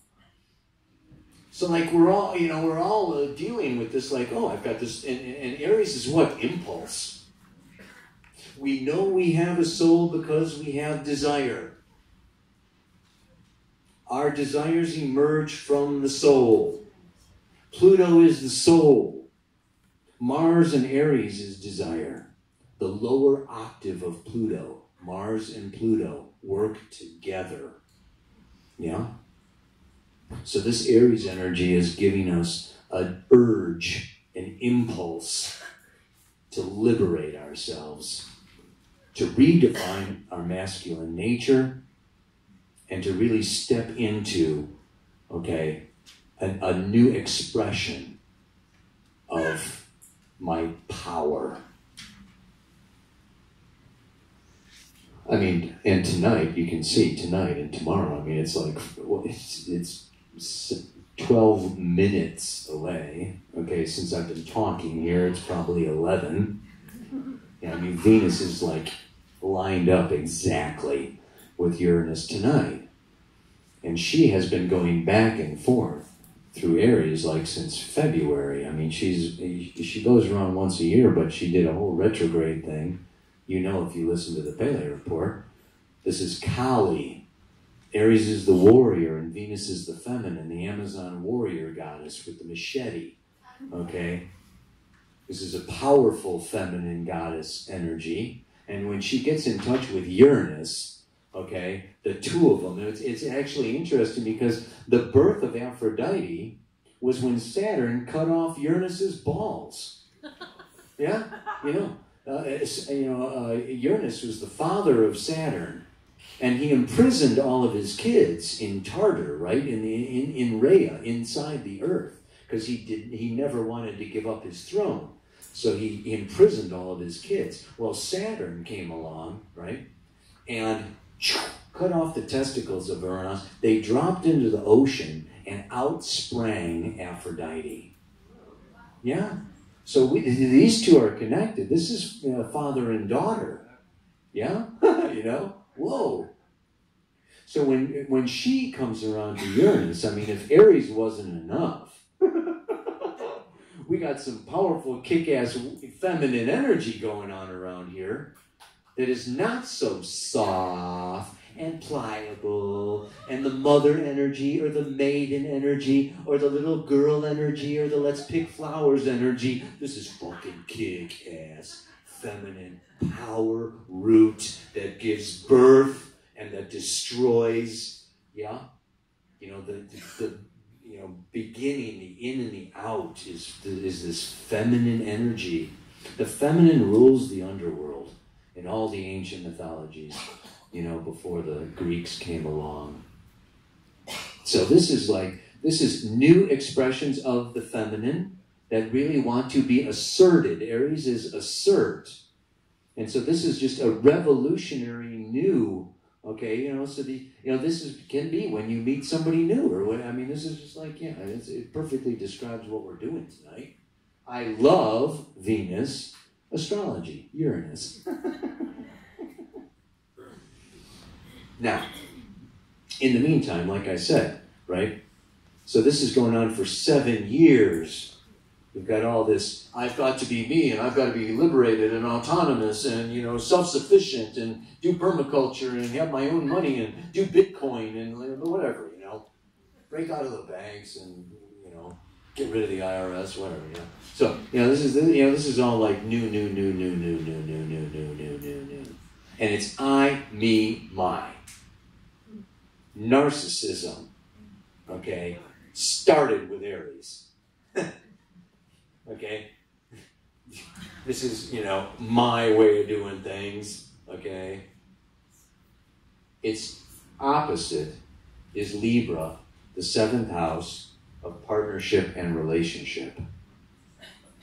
So like we're all dealing with this like, oh, I've got this, and Aries is what? Impulse. We know we have a soul because we have desire. Our desires emerge from the soul. Pluto is the soul. Mars and Aries is desire. The lower octave of Pluto, Mars and Pluto, work together. Yeah? So this Aries energy is giving us an urge, an impulse to liberate ourselves, to redefine our masculine nature, and to really step into, okay, a new expression of my power. I mean, and tonight, you can see tonight and tomorrow, I mean, it's like, well, it's 12 minutes away. Okay, since I've been talking here, it's probably 11. Yeah, I mean, Venus is like lined up exactly with Uranus tonight. And she has been going back and forth through Aries like since February. I mean, she goes around once a year, but she did a whole retrograde thing. You know, if you listen to the Pele report, this is Kali. Aries is the warrior and Venus is the feminine, the Amazon warrior goddess with the machete, okay? This is a powerful feminine goddess energy. And when she gets in touch with Uranus, okay, the two of them, it's actually interesting because the birth of Aphrodite was when Saturn cut off Uranus's balls. Yeah, you know. Uranus was the father of Saturn, and he imprisoned all of his kids in Tartar, right, in Rhea, inside the earth, because he never wanted to give up his throne, so he imprisoned all of his kids. Well, Saturn came along, right, and cut off the testicles of Uranus. They dropped into the ocean, and out sprang Aphrodite. Yeah. So these two are connected. This is father and daughter. Yeah? You know? Whoa. So when she comes around to Uranus, I mean, if Aries wasn't enough, we got some powerful, kick-ass feminine energy going on around here that is not so soft and pliable, and the mother energy, or the maiden energy, or the little girl energy, or the let's pick flowers energy. This is fucking kick-ass, feminine power root that gives birth and that destroys, yeah? You know, the beginning, the in and the out is this feminine energy. The feminine rules the underworld in all the ancient mythologies, you know, before the Greeks came along. So this is new expressions of the feminine that really want to be asserted. Aries is assert. And so this is just a revolutionary new, okay, you know, so can be when you meet somebody new, or what, I mean, this is just like, yeah, it perfectly describes what we're doing tonight. I love Venus, astrology, Uranus. Now, in the meantime, like I said, right? So this is going on for 7 years. We've got all this, I've got to be me, and I've got to be liberated and autonomous and, you know, self-sufficient and do permaculture and have my own money and do Bitcoin and whatever, you know. Break out of the banks and, you know, get rid of the IRS, whatever, you know. So, this is all like new. And it's I, me, my. Narcissism, okay, started with Aries. Okay? This is, my way of doing things, okay? Its opposite is Libra, the 7th house of partnership and relationship.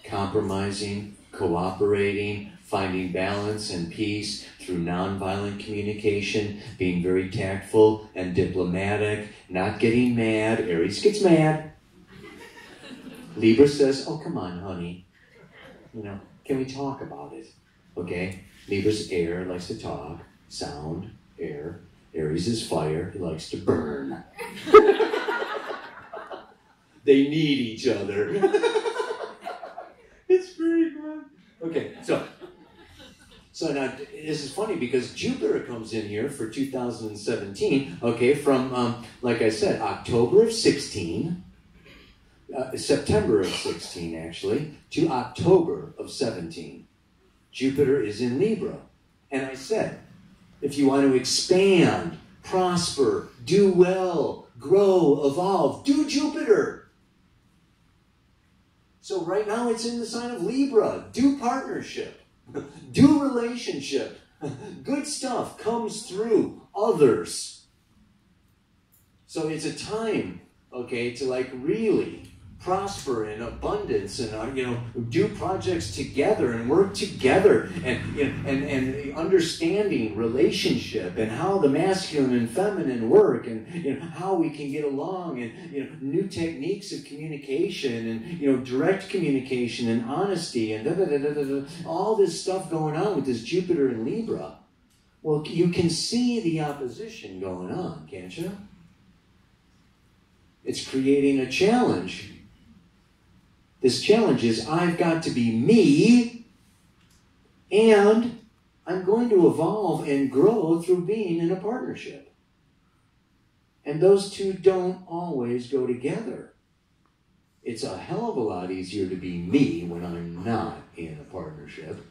Compromising, cooperating, finding balance and peace through nonviolent communication, being very tactful and diplomatic, not getting mad. Aries gets mad. Libra says, oh, come on, honey. Can we talk about it? Okay? Libra's air, likes to talk. Sound, air. Aries is fire, he likes to burn. They need each other. It's pretty good. Okay, so now this is funny because Jupiter comes in here for 2017, okay, from, like I said, October of 16, September of 16 actually, to October of 17. Jupiter is in Libra. And I said, if you want to expand, prosper, do well, grow, evolve, do Jupiter. So right now it's in the sign of Libra. Do partnership. Do relationship. Good stuff comes through others. So it's a time, okay, to like really prosper in abundance and do projects together and work together and understanding relationship and how the masculine and feminine work and how we can get along and new techniques of communication and direct communication and honesty and all this stuff going on with this Jupiter in Libra. Well, you can see the opposition going on, can't you? It's creating a challenge. This challenge is I've got to be me, and I'm going to evolve and grow through being in a partnership. And those two don't always go together. It's a hell of a lot easier to be me when I'm not in a partnership.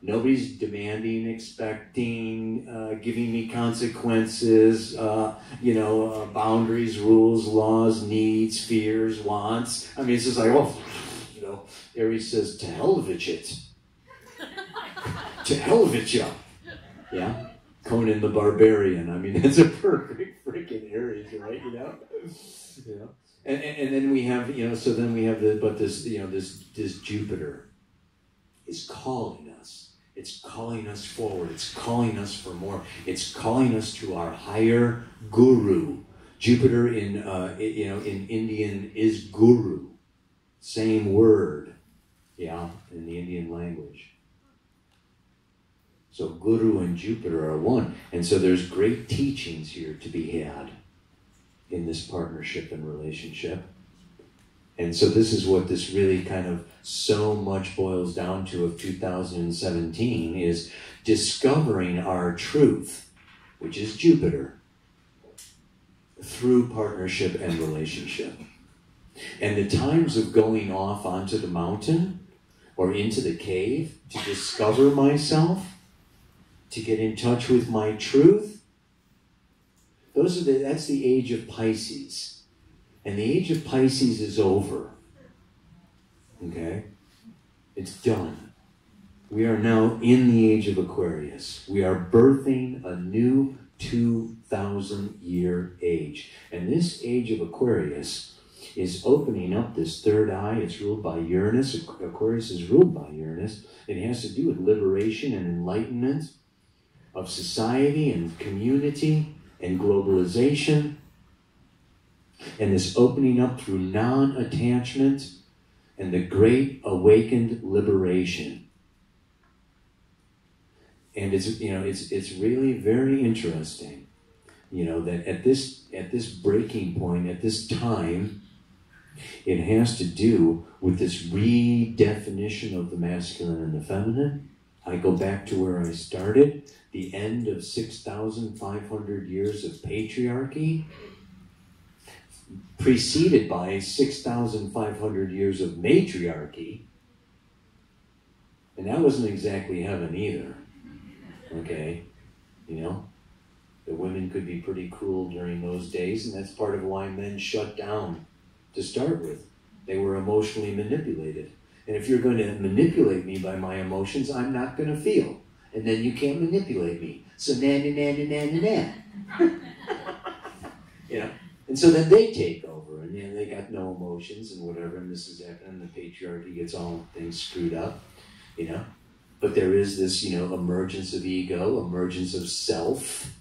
Nobody's demanding, expecting, giving me consequences, boundaries, rules, laws, needs, fears, wants. I mean, it's just like, Aries says, to hell with it. To hell with ya. Yeah? Conan the Barbarian. I mean, that's a perfect freaking Aries, right? Yeah. And then we have, this Jupiter is calling us. It's calling us forward. It's calling us for more. It's calling us to our higher guru. Jupiter in Indian is guru. Same word, in the Indian language. So guru and Jupiter are one. And so there's great teachings here to be had in this partnership and relationship. And so this is what this really kind of so much boils down to of 2017 is discovering our truth, which is Jupiter, through partnership and relationship. And the times of going off onto the mountain or into the cave to discover myself, to get in touch with my truth, that's the age of Pisces. And the age of Pisces is over. Okay? It's done. We are now in the age of Aquarius. We are birthing a new 2,000-year age. And this age of Aquarius is opening up this third eye. It's ruled by Uranus. Aquarius is ruled by Uranus. It has to do with liberation and enlightenment of society and community and globalization. And this opening up through non-attachment and the great awakened liberation. And it's really very interesting, that at this breaking point, at this time, it has to do with this redefinition of the masculine and the feminine. I go back to where I started, the end of 6,500 years of patriarchy, preceded by 6,500 years of matriarchy. And that wasn't exactly heaven either. Okay? The women could be pretty cruel during those days, and that's part of why men shut down to start with. They were emotionally manipulated. And if you're going to manipulate me by my emotions, I'm not going to feel. And then you can't manipulate me. So na. And so then they take over, and they got no emotions and whatever, and this is happening, and the patriarchy gets all things screwed up, But there is this, emergence of ego, emergence of self,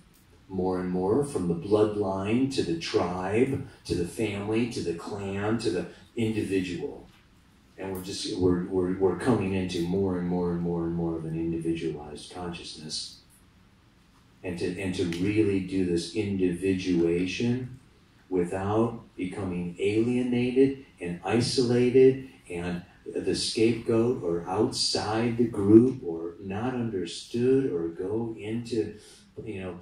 more and more, from the bloodline to the tribe, to the family, to the clan, to the individual. And we're coming into more and more and more and more of an individualized consciousness. And to really do this individuation without becoming alienated and isolated and the scapegoat or outside the group or not understood or go into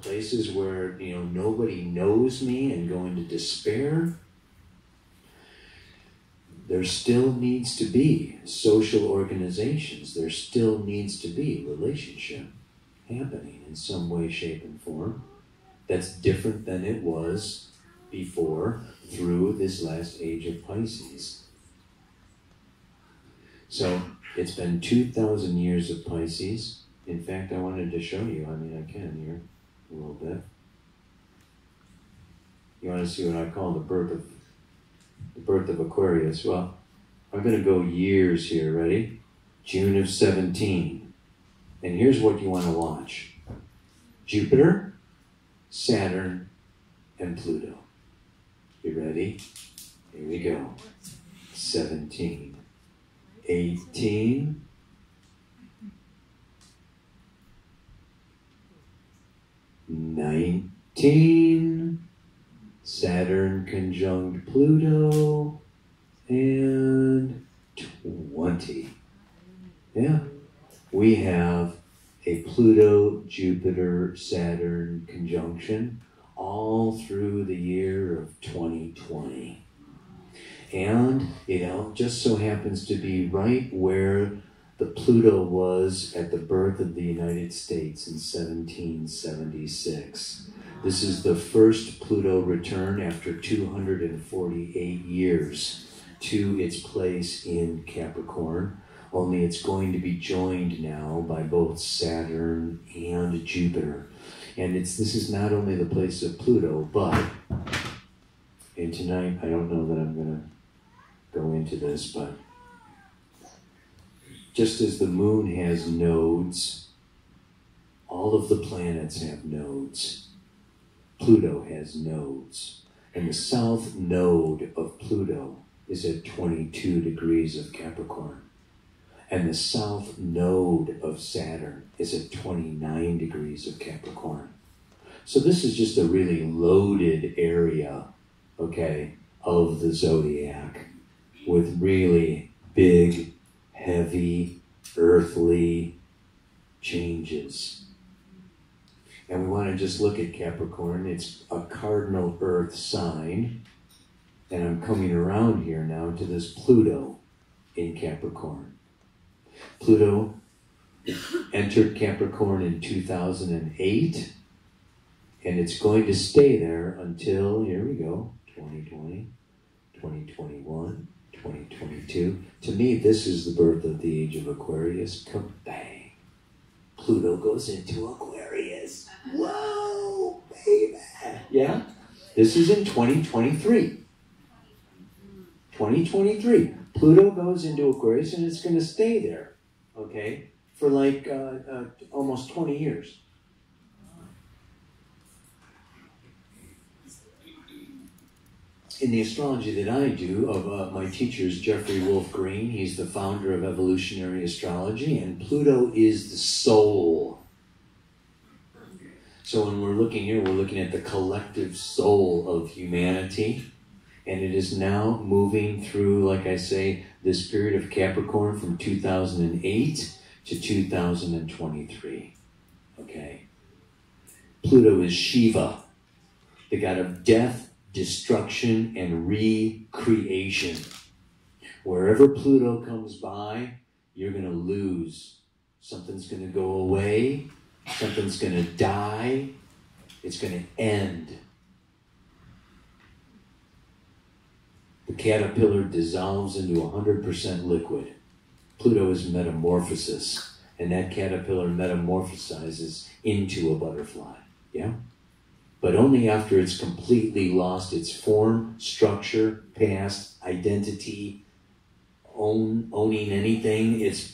places where nobody knows me and go into despair. There still needs to be social organizations. There still needs to be relationship happening in some way, shape, and form that's different than it was before through this last age of Pisces. So it's been 2,000 years of Pisces. In fact, I wanted to show you, I can here a little bit. You want to see what I call the birth of Aquarius? Well, I'm going to go years here. Ready? June of 17. And here's what you want to watch. Jupiter, Saturn, and Pluto. You ready? Here we go. 17. 18. 19. Saturn conjunct Pluto. And 20. Yeah. We have a Pluto-Jupiter-Saturn conjunction all through the year of 2020. And it just so happens to be right where the Pluto was at the birth of the United States in 1776. This is the first Pluto return after 248 years to its place in Capricorn, only it's going to be joined now by both Saturn and Jupiter. And this is not only the place of Pluto, but, and tonight I don't know that I'm going to go into this, but just as the moon has nodes, all of the planets have nodes. Pluto has nodes. And the south node of Pluto is at 22 degrees of Capricorn. And the south node of Saturn is at 29 degrees of Capricorn. So this is just a really loaded area, okay, of the zodiac with really big, heavy, earthly changes. And we want to just look at Capricorn. It's a cardinal earth sign. And I'm coming around here now to this Pluto in Capricorn. Pluto entered Capricorn in 2008, and it's going to stay there until, here we go, 2020, 2021, 2022. To me, this is the birth of the age of Aquarius. Kabang! Pluto goes into Aquarius. Whoa, baby! Yeah? This is in 2023. 2023. Pluto goes into Aquarius, and it's going to stay there, okay, for like almost 20 years. In the astrology that I do, of my teacher is Jeffrey Wolf Green. He's the founder of evolutionary astrology, and Pluto is the soul. So when we're looking here, we're looking at the collective soul of humanity. And it is now moving through, like I say, this period of Capricorn from 2008 to 2023. Okay? Pluto is Shiva, the god of death, destruction, and recreation. Wherever Pluto comes by, you're going to lose. Something's going to go away. Something's going to die. It's going to end. The caterpillar dissolves into 100% liquid. Pluto is metamorphosis, and that caterpillar metamorphosizes into a butterfly. Yeah? But only after it's completely lost its form, structure, past, identity, owning anything. It's...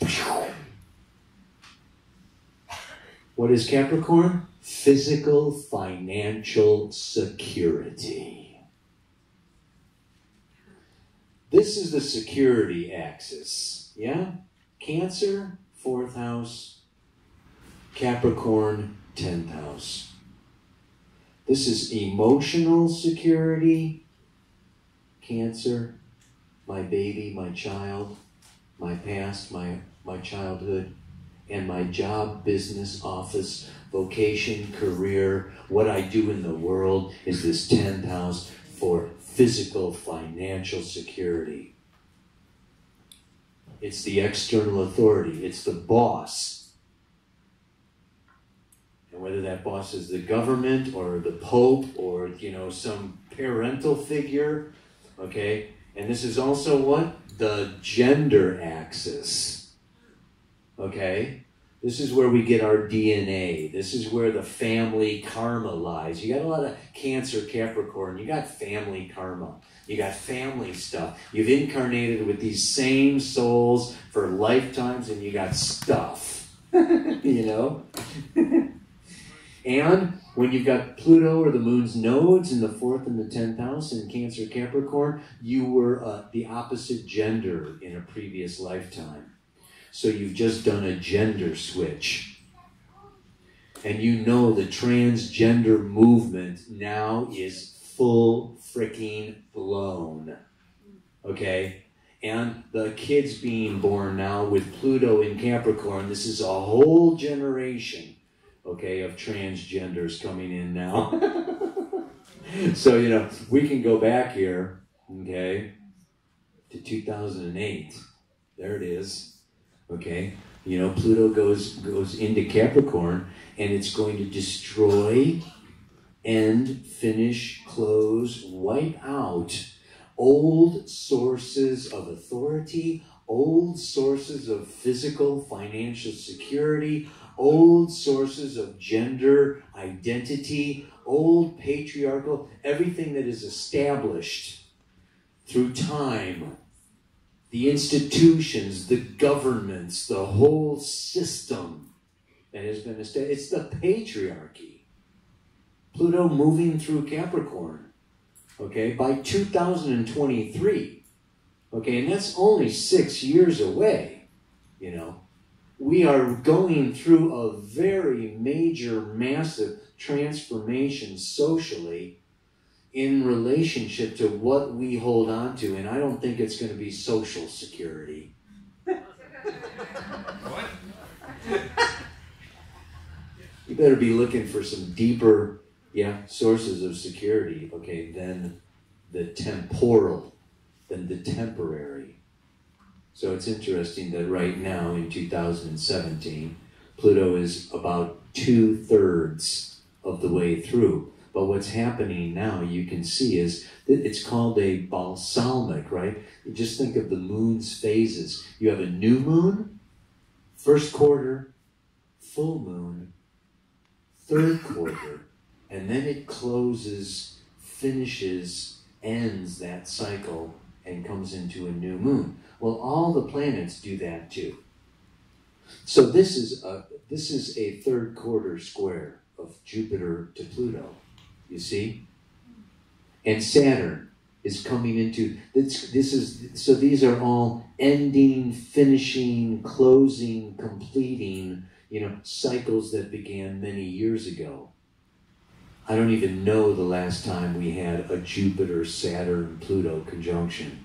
What is Capricorn? Physical, financial security. This is the security axis, yeah? Cancer, 4th house. Capricorn, 10th house. This is emotional security. Cancer, my baby, my child, my past, my childhood, and my job, business, office, vocation, career, what I do in the world is this 10th house for physical, financial security. It's the external authority. It's the boss. And whether that boss is the government or the Pope or, some parental figure, okay? And this is also what? The gender axis, okay? This is where we get our DNA. This is where the family karma lies. You got a lot of Cancer, Capricorn. You got family karma. You got family stuff. You've incarnated with these same souls for lifetimes, and you got stuff. You know? And when you've got Pluto or the moon's nodes in the 4th and the 10th house in Cancer, Capricorn, you were the opposite gender in a previous lifetime. So you've just done a gender switch. And you know the transgender movement now is full freaking blown. Okay? And the kids being born now with Pluto in Capricorn, this is a whole generation, okay, of transgenders coming in now. So, you know, we can go back here, okay, to 2008. There it is. Okay, you know, Pluto goes into Capricorn, and it's going to destroy, end, finish, close, wipe out old sources of authority, old sources of physical, financial security, old sources of gender identity, old patriarchal, everything that is established through time. The institutions, the governments, the whole system that has been established. It's the patriarchy. Pluto moving through Capricorn, okay, by 2023. Okay, and that's only 6 years away, you know. We are going through a very major, massive transformation socially in relationship to what we hold on to, and I don't think it's going to be Social Security. What? You better be looking for some deeper, sources of security, okay, than the temporal, than the temporary. So it's interesting that right now in 2017, Pluto is about 2/3 of the way through. But what's happening now, you can see, is that it's called a balsamic, right? You just think of the moon's phases. You have a new moon, first quarter, full moon, third quarter, and then it closes, finishes, ends that cycle, and comes into a new moon. Well, all the planets do that too. So this is a third quarter square of Jupiter to Pluto. You see? And Saturn is coming into, so these are all ending, finishing, closing, completing, you know, cycles that began many years ago. I don't even know the last time we had a Jupiter, Saturn, Pluto conjunction.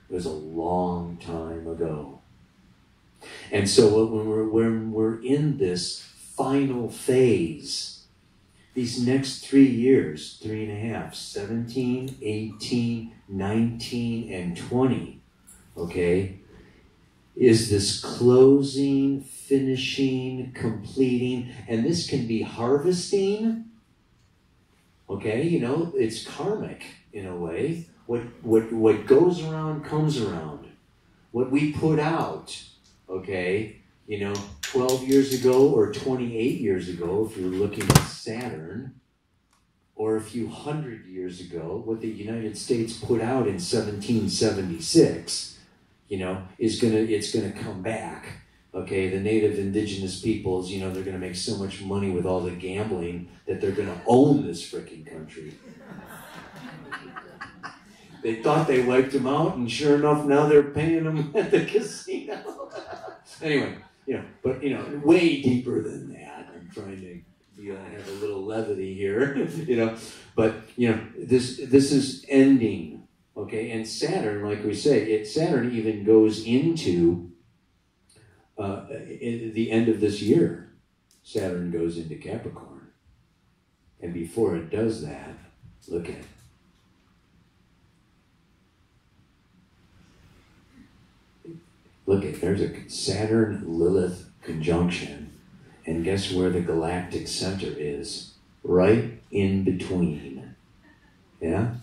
It was a long time ago. And so when we're in this final phase, these next 3 years, 3.5, 17, 18, 19, and 20, okay, is this closing, finishing, completing, and this can be harvesting, okay, you know, it's karmic in a way. What goes around comes around. What we put out, okay, you know, 12 years ago or 28 years ago, if you're looking at Saturn, or a few hundred years ago, what the United States put out in 1776, you know, it's gonna come back. Okay, the native indigenous peoples, you know, they're gonna make so much money with all the gambling that they're gonna own this freaking country. They thought they wiped them out, and sure enough, now they're paying them at the casino. Anyway, you know, but, you know, way deeper than that. I'm trying to have a little levity here, you know. But, you know, this is ending, okay? And Saturn, like we say, Saturn even goes into the end of this year. Saturn goes into Capricorn. And before it does that, look at it. Look at, there's a Saturn-Lilith conjunction, and guess where the galactic center is? Right in between. Yeah?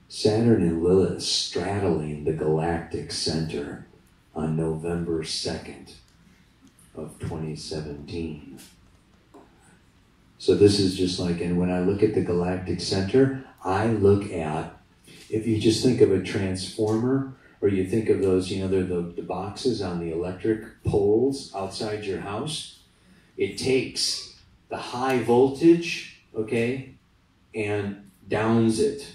Saturn and Lilith straddling the galactic center on November 2nd. of 2017. So this is just like, and when I look at the galactic center, I look at, if you just think of a transformer, or you think of those, you know, they're the boxes on the electric poles outside your house, it takes the high voltage, okay, and downs it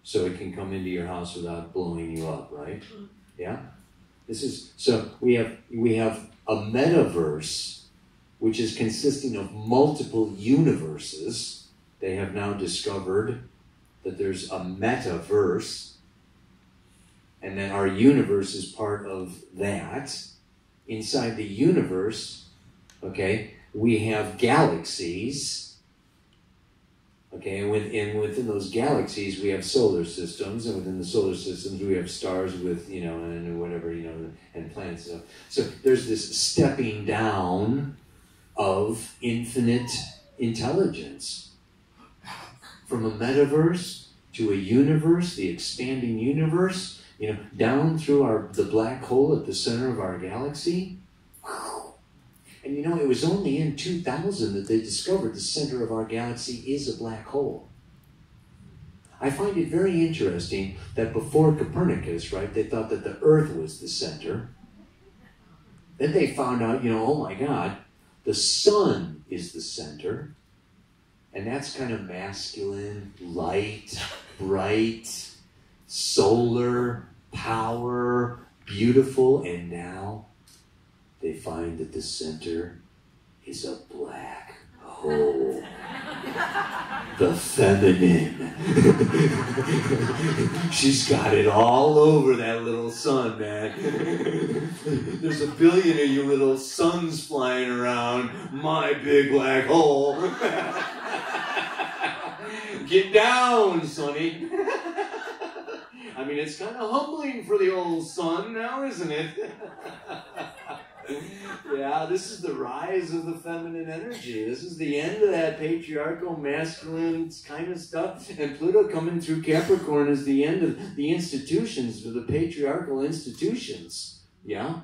so it can come into your house without blowing you up, right? Yeah? This is, so we have a metaverse which is consisting of multiple universes. They have now discovered that there's a metaverse, and then our universe is part of that. Inside the universe, okay, we have galaxies, okay, and within those galaxies we have solar systems, and within the solar systems we have stars with, you know, and whatever, you know, and planets. So there's this stepping down of infinite intelligence from a metaverse to a universe, the expanding universe, you know, down through the black hole at the center of our galaxy. And you know, it was only in 2000 that they discovered the center of our galaxy is a black hole. I find it very interesting that before Copernicus, right, they thought that the Earth was the center. Then they found out, you know, oh my God, the sun is the center. And that's kind of masculine, light, bright, solar, power, beautiful. And now they find that the center is a black hole. The feminine. She's got it all over that little sun, man. There's a billion of you little suns flying around my big black hole. Get down, Sonny. I mean, it's kind of humbling for the old sun now, isn't it? Yeah, this is the rise of the feminine energy. This is the end of that patriarchal, masculine kind of stuff. And Pluto coming through Capricorn is the end of the institutions, of the patriarchal institutions. Yeah?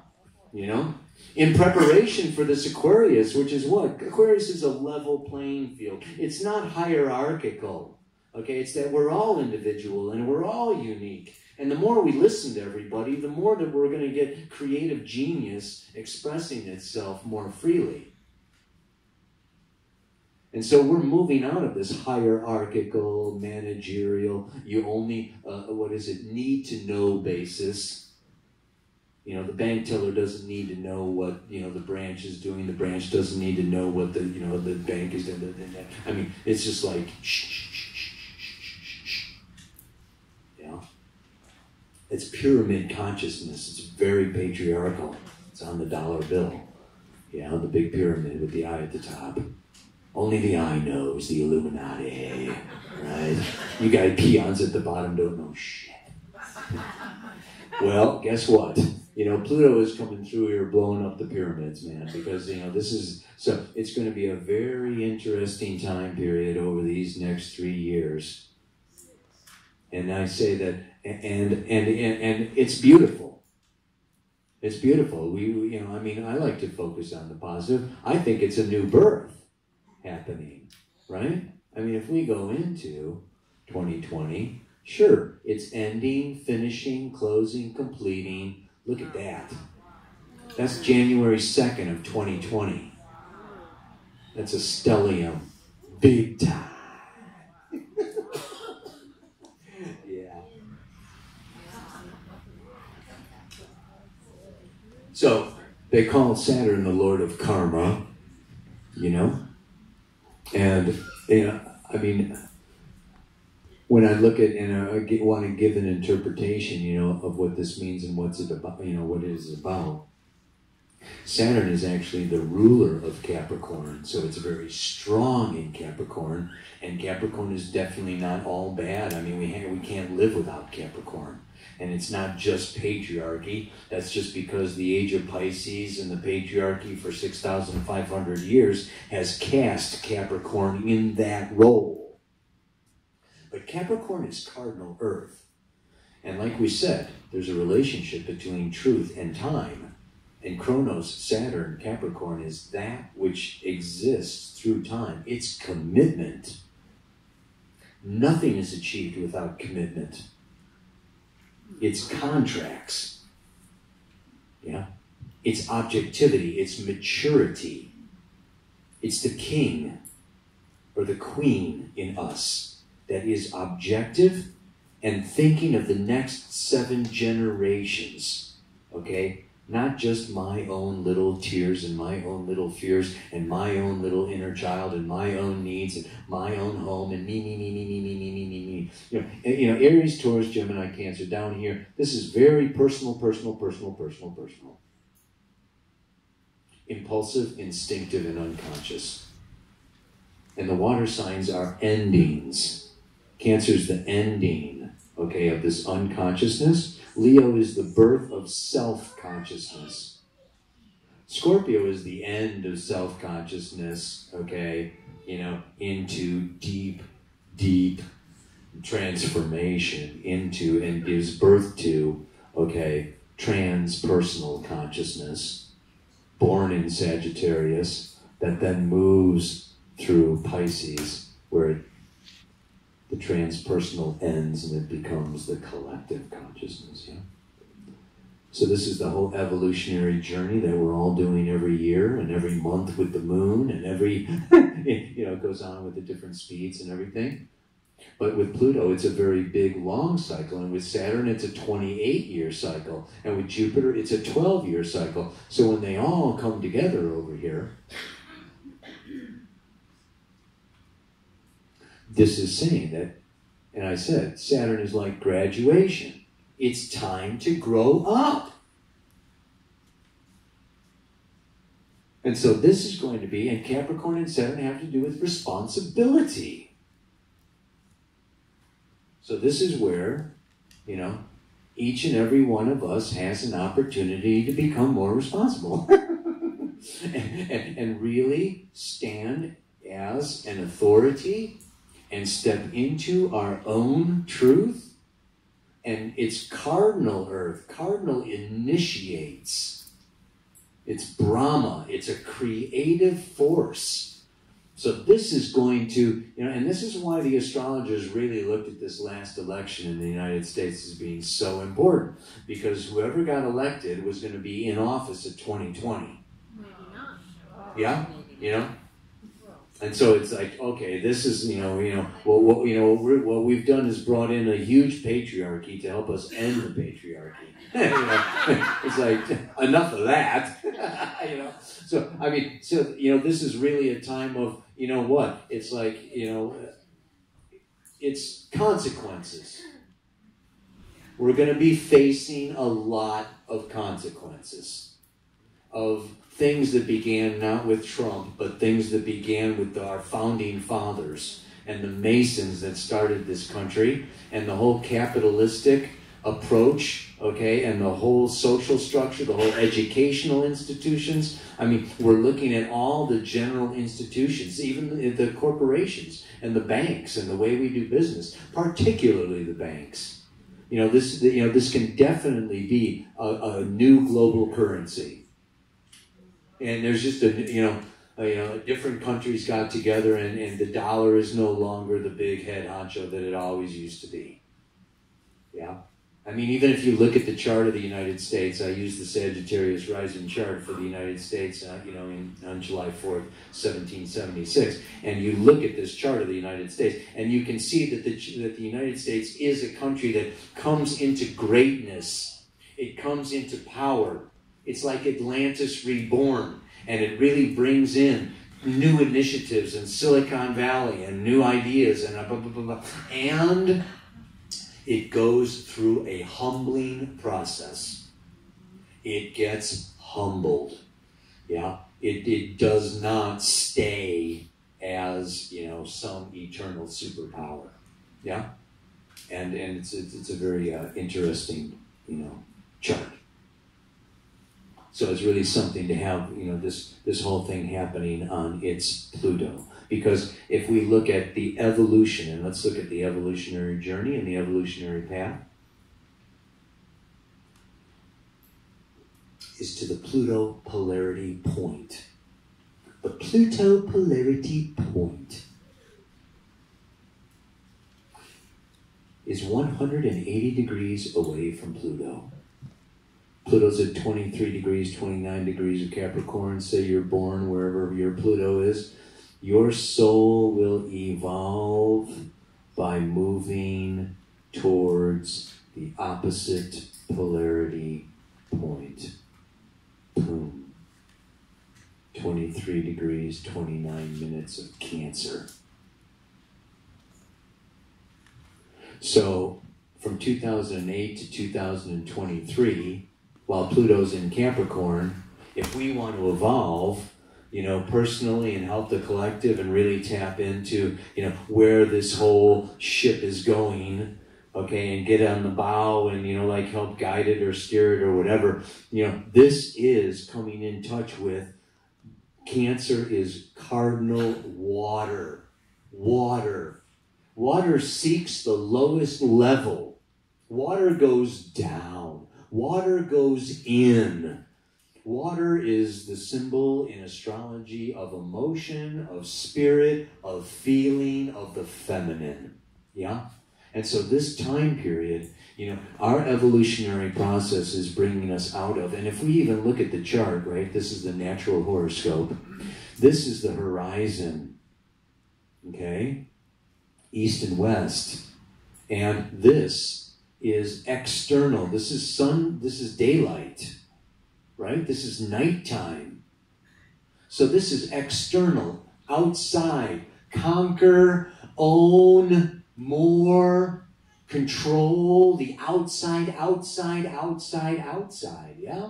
You know? In preparation for this Aquarius, which is what? Aquarius is a level playing field. It's not hierarchical. Okay? It's that we're all individual and we're all unique. And the more we listen to everybody, the more that we're going to get creative genius expressing itself more freely. And so we're moving out of this hierarchical, managerial, you only, need to know basis. You know, the bank teller doesn't need to know what, you know, the branch is doing. The branch doesn't need to know what the, you know, the bank is doing. I mean, it's just like, shh. It's pyramid consciousness. It's very patriarchal. It's on the dollar bill. Yeah, the big pyramid with the eye at the top. Only the eye knows, the Illuminati, right? You got peons at the bottom don't know shit. Well, guess what? You know, Pluto is coming through here blowing up the pyramids, man, because, you know, so it's going to be a very interesting time period over these next 3 years. And I say that, and it's beautiful. It's beautiful. We I mean, I like to focus on the positive. I think it's a new birth happening, right? I mean, if we go into 2020, sure, it's ending, finishing, closing, completing. Look at that. That's January 2nd of 2020. That's a stellium. Big time. So they call Saturn the Lord of Karma, you know? And, you know, I mean, when I look at, and I want to give an interpretation, you know, of what this means and what's it about, you know, what it is about. Saturn is actually the ruler of Capricorn, so it's very strong in Capricorn, and Capricorn is definitely not all bad. I mean, we can't live without Capricorn. And it's not just patriarchy. That's just because the age of Pisces and the patriarchy for 6,500 years has cast Capricorn in that role. But Capricorn is cardinal Earth. And like we said, there's a relationship between truth and time. And Chronos, Saturn, Capricorn is that which exists through time. It's commitment. Nothing is achieved without commitment. It's contracts. Yeah? It's objectivity. It's maturity. It's the king or the queen in us that is objective and thinking of the next 7 generations. Okay? Not just my own little tears and my own little fears and my own little inner child and my own needs and my own home and me. Aries, Taurus, Gemini, Cancer, down here, this is very personal. Impulsive, instinctive, and unconscious. And the water signs are endings. Cancer is the ending, okay, of this unconsciousness. Leo is the birth of self-consciousness. Scorpio is the end of self-consciousness, okay, into deep transformation, into and gives birth to, okay, transpersonal consciousness, born in Sagittarius, that then moves through Pisces, where the transpersonal ends and it becomes the collective consciousness. Yeah. So this is the whole evolutionary journey that we're all doing every year and every month with the moon, and every it goes on with the different speeds and everything. But with Pluto, it's a very big, long cycle, and with Saturn, it's a 28-year cycle, and with Jupiter, it's a 12-year cycle. So when they all come together over here, this is saying that, and I said, Saturn is like graduation. It's time to grow up. And so this is going to be, and Capricorn and Saturn have to do with responsibility. So this is where, each and every one of us has an opportunity to become more responsible and really stand as an authority and step into our own truth. And it's cardinal earth. Cardinal initiates. It's Brahma. It's a creative force. So this is going to, and this is why the astrologers really looked at this last election in the United States as being so important. Because whoever got elected was going to be in office at 2020. Maybe not. Yeah? And so it's like, okay, this is, what we've done is brought in a huge patriarchy to help us end the patriarchy. It's like, enough of that. So, this is really a time of, it's like, it's consequences. We're going to be facing a lot of consequences of things that began not with Trump, but things that began with our founding fathers and the Masons that started this country, and the whole capitalistic approach, okay, and the whole social structure, the whole educational institutions. We're looking at all the general institutions, even the corporations and the banks and the way we do business, particularly the banks. This can definitely be a new global currency. And there's just different countries got together, and the dollar is no longer the big head honcho that it always used to be. Yeah? Even if you look at the chart of the United States, I used the Sagittarius rising chart for the United States, on July 4th, 1776, and you look at this chart of the United States, and you can see that the United States is a country that comes into greatness. It comes into power. It's like Atlantis reborn, and it really brings in new initiatives in Silicon Valley and new ideas and blah, blah, blah, blah. And it goes through a humbling process. It gets humbled. Yeah, it does not stay as some eternal superpower. Yeah, and it's a very interesting chart. So it's really something to have, this whole thing happening on its Pluto. Because if we look at the evolution, and let's look at the evolutionary journey and the evolutionary path. is to the Pluto polarity point. The Pluto polarity point is 180 degrees away from Pluto. Pluto's at 23 degrees, 29 degrees of Capricorn. Say you're born wherever your Pluto is. Your soul will evolve by moving towards the opposite polarity point. Boom. 23 degrees, 29 minutes of Cancer. So, from 2008 to 2023, while Pluto's in Capricorn, if we want to evolve, personally and help the collective and really tap into, where this whole ship is going, okay, and get on the bow and, help guide it or steer it or whatever, this is coming in touch with Cancer is cardinal water. Water. Water seeks the lowest level. Water goes down. Water goes in. Water is the symbol in astrology of emotion, of spirit, of feeling, of the feminine. Yeah? And so this time period, our evolutionary process is bringing us out of, and if we even look at the chart, right, this is the natural horoscope. This is the horizon, okay? East and west. And this is external. This is sun, this is daylight, right? This is nighttime. So this is external, outside. Conquer, own, more, control, the outside, yeah?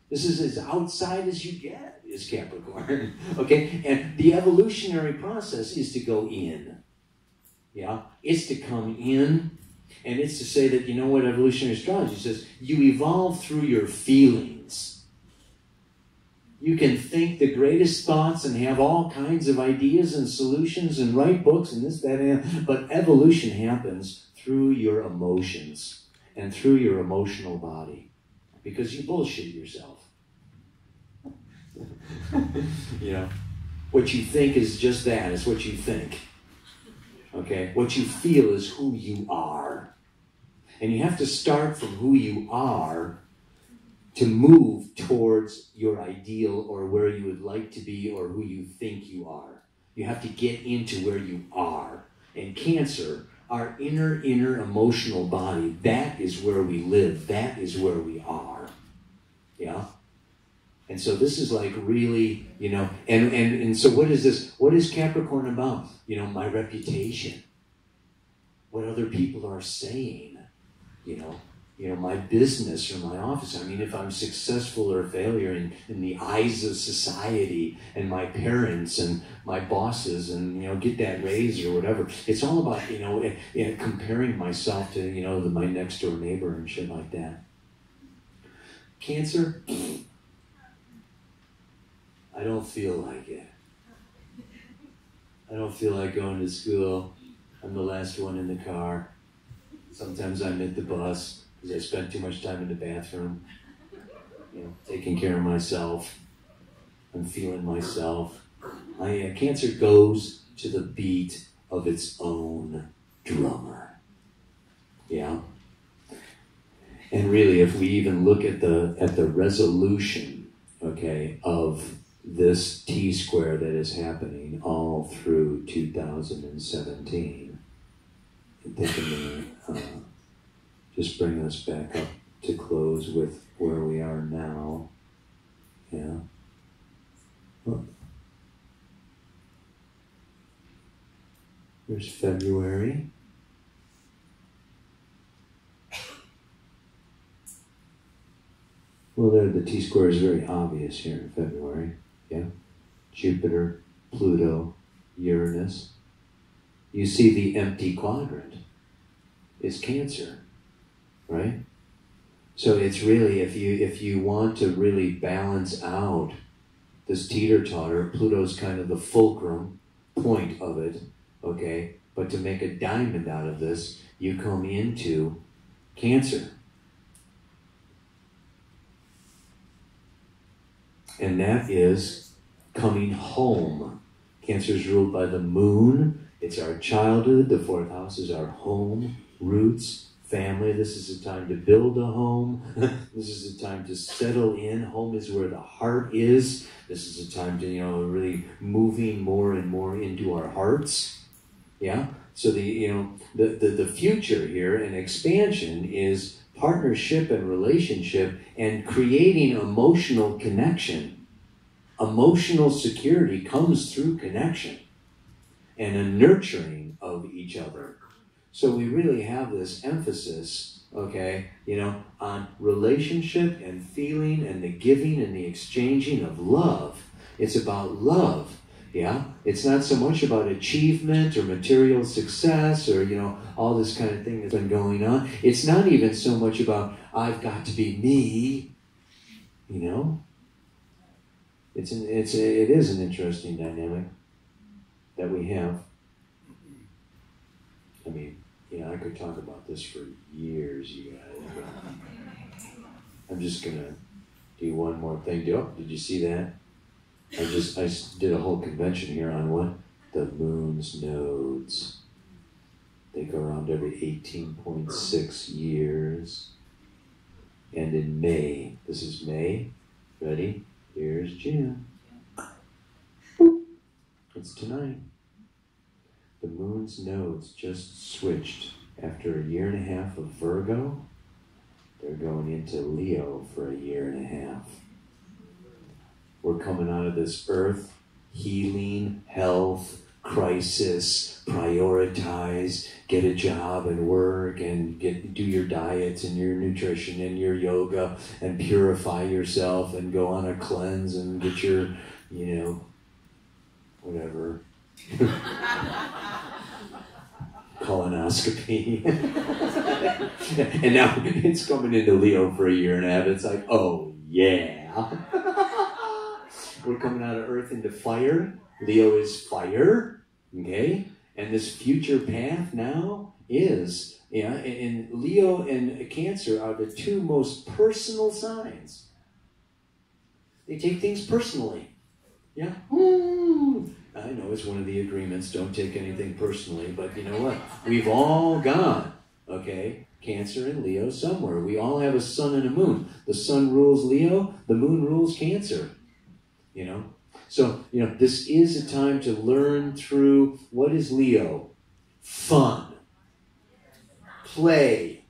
This is as outside as you get, is Capricorn, okay? And the evolutionary process is to go in, yeah? It's to come in, and it's to say that, what evolutionary astrology says, you evolve through your feelings. You can think the greatest thoughts and have all kinds of ideas and solutions and write books and this, that, and but evolution happens through your emotions and through your emotional body because you bullshit yourself. What you think is just that. It's what you think. Okay? What you feel is who you are. And you have to start from who you are to move towards your ideal or where you would like to be or who you think you are. You have to get into where you are. And Cancer, our inner emotional body, that is where we live. That is where we are. Yeah? And so this is like really, and so what is this? What is Capricorn about? My reputation. What other people are saying, my business or my office. I mean, if I'm successful or a failure in the eyes of society and my parents and my bosses and, get that raise or whatever. It's all about, comparing myself to, my next door neighbor and shit like that. Cancer, I don't feel like it. I don't feel like going to school. I'm the last one in the car. Sometimes I'm at the bus because I spent too much time in the bathroom, taking care of myself. I'm feeling myself. Cancer goes to the beat of its own drummer. Yeah? And really, if we even look at the resolution, okay, of this T-square that is happening all through 2017, I think I'm going to just bring us back up to close with where we are now. Yeah. Look. There's February. Well, there the T-square is very obvious here in February. Yeah. Jupiter, Pluto, Uranus. You see the empty quadrant is Cancer, right? So it's really, if you want to really balance out this teeter-totter, Pluto's kind of the fulcrum point of it, okay? But to make a diamond out of this, you come into Cancer. And that is coming home. Cancer is ruled by the moon. It's our childhood. The fourth house is our home, roots, family. This is the time to build a home. This is the time to settle in. Home is where the heart is. This is the time to, really moving more and more into our hearts. Yeah? So the future here and expansion is partnership and relationship and creating emotional connection. Emotional security comes through connection and a nurturing of each other. So we really have this emphasis, okay, on relationship and feeling and the giving and the exchanging of love. It's about love, yeah? It's not so much about achievement or material success or, all this kind of thing that's been going on. It's not even so much about, I've got to be me, It is an interesting dynamic that we have. I mean, I could talk about this for years, you guys. I'm just going to do one more thing. Did you see that? I did a whole convention here on what? The moon's nodes. They go around every 18.6 years. And in May, this is May, ready? Here's June. It's tonight. The moon's nodes just switched. After a year and a half of Virgo, they're going into Leo for a year and a half. We're coming out of this earth, healing, health, crisis, prioritize, get a job and work and do your diets and your nutrition and your yoga and purify yourself and go on a cleanse and get your, whatever. Colonoscopy. And now it's coming into Leo for a year and a half. It's like, oh yeah. We're coming out of earth into fire. Leo is fire. Okay? And this future path now is, and Leo and Cancer are the two most personal signs. They take things personally. Yeah? I know it's one of the agreements, don't take anything personally, but you know what? We've all gone, okay? Cancer and Leo somewhere. We all have a sun and a moon. The sun rules Leo, the moon rules Cancer. So, this is a time to learn through what is Leo? Fun, play,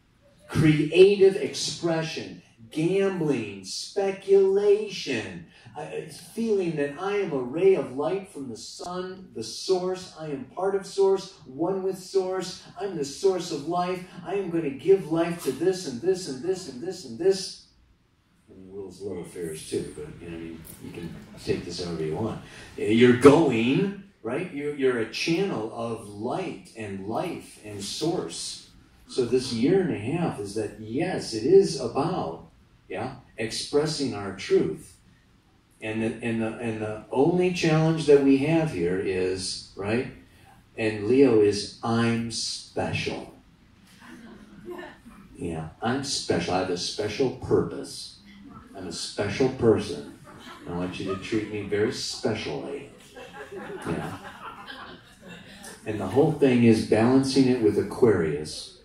creative expression, gambling, speculation, feeling that I am a ray of light from the sun, the source. I am part of source, one with source. I'm the source of life. I am going to give life to this and this and this and this and this. And rules love affairs too, but you can take this however you want. You're going, right? You're a channel of light and life and source. So this year and a half is that, yes, it is about, expressing our truth. And the only challenge that we have here is, right? And Leo is, I'm special. Yeah, I'm special. I have a special purpose. I'm a special person. I want you to treat me very specially. Yeah. And the whole thing is balancing it with Aquarius,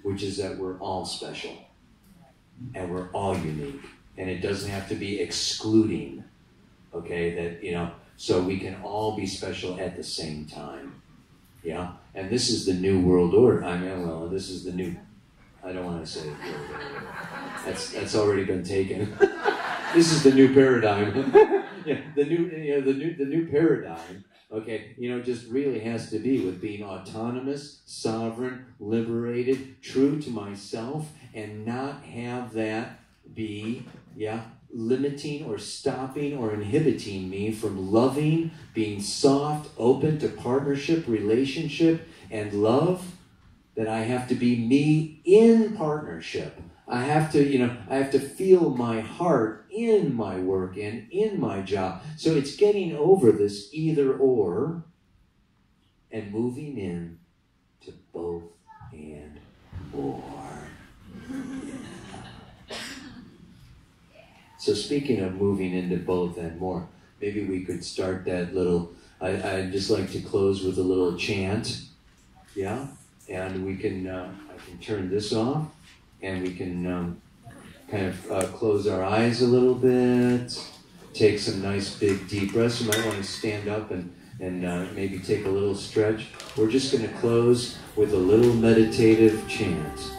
which is that we're all special. And we're all unique. And it doesn't have to be excluding. Okay? That, so we can all be special at the same time. Yeah? And this is the new world order. This is the new, I don't want to say it. That's already been taken. This is the new paradigm. The new paradigm. Okay, just really has to be with being autonomous, sovereign, liberated, true to myself, and not have that be, limiting or stopping or inhibiting me from loving, being soft, open to partnership, relationship, and love. That I have to be me in partnership. I have to feel my heart in my work and in my job. So it's getting over this either or and moving in to both and more. So speaking of moving into both and more, maybe we could start that little, I'd just like to close with a little chant, yeah? And we can, I can turn this off, and we can kind of close our eyes a little bit, take some nice big deep breaths. You might want to stand up and maybe take a little stretch. We're just going to close with a little meditative chant.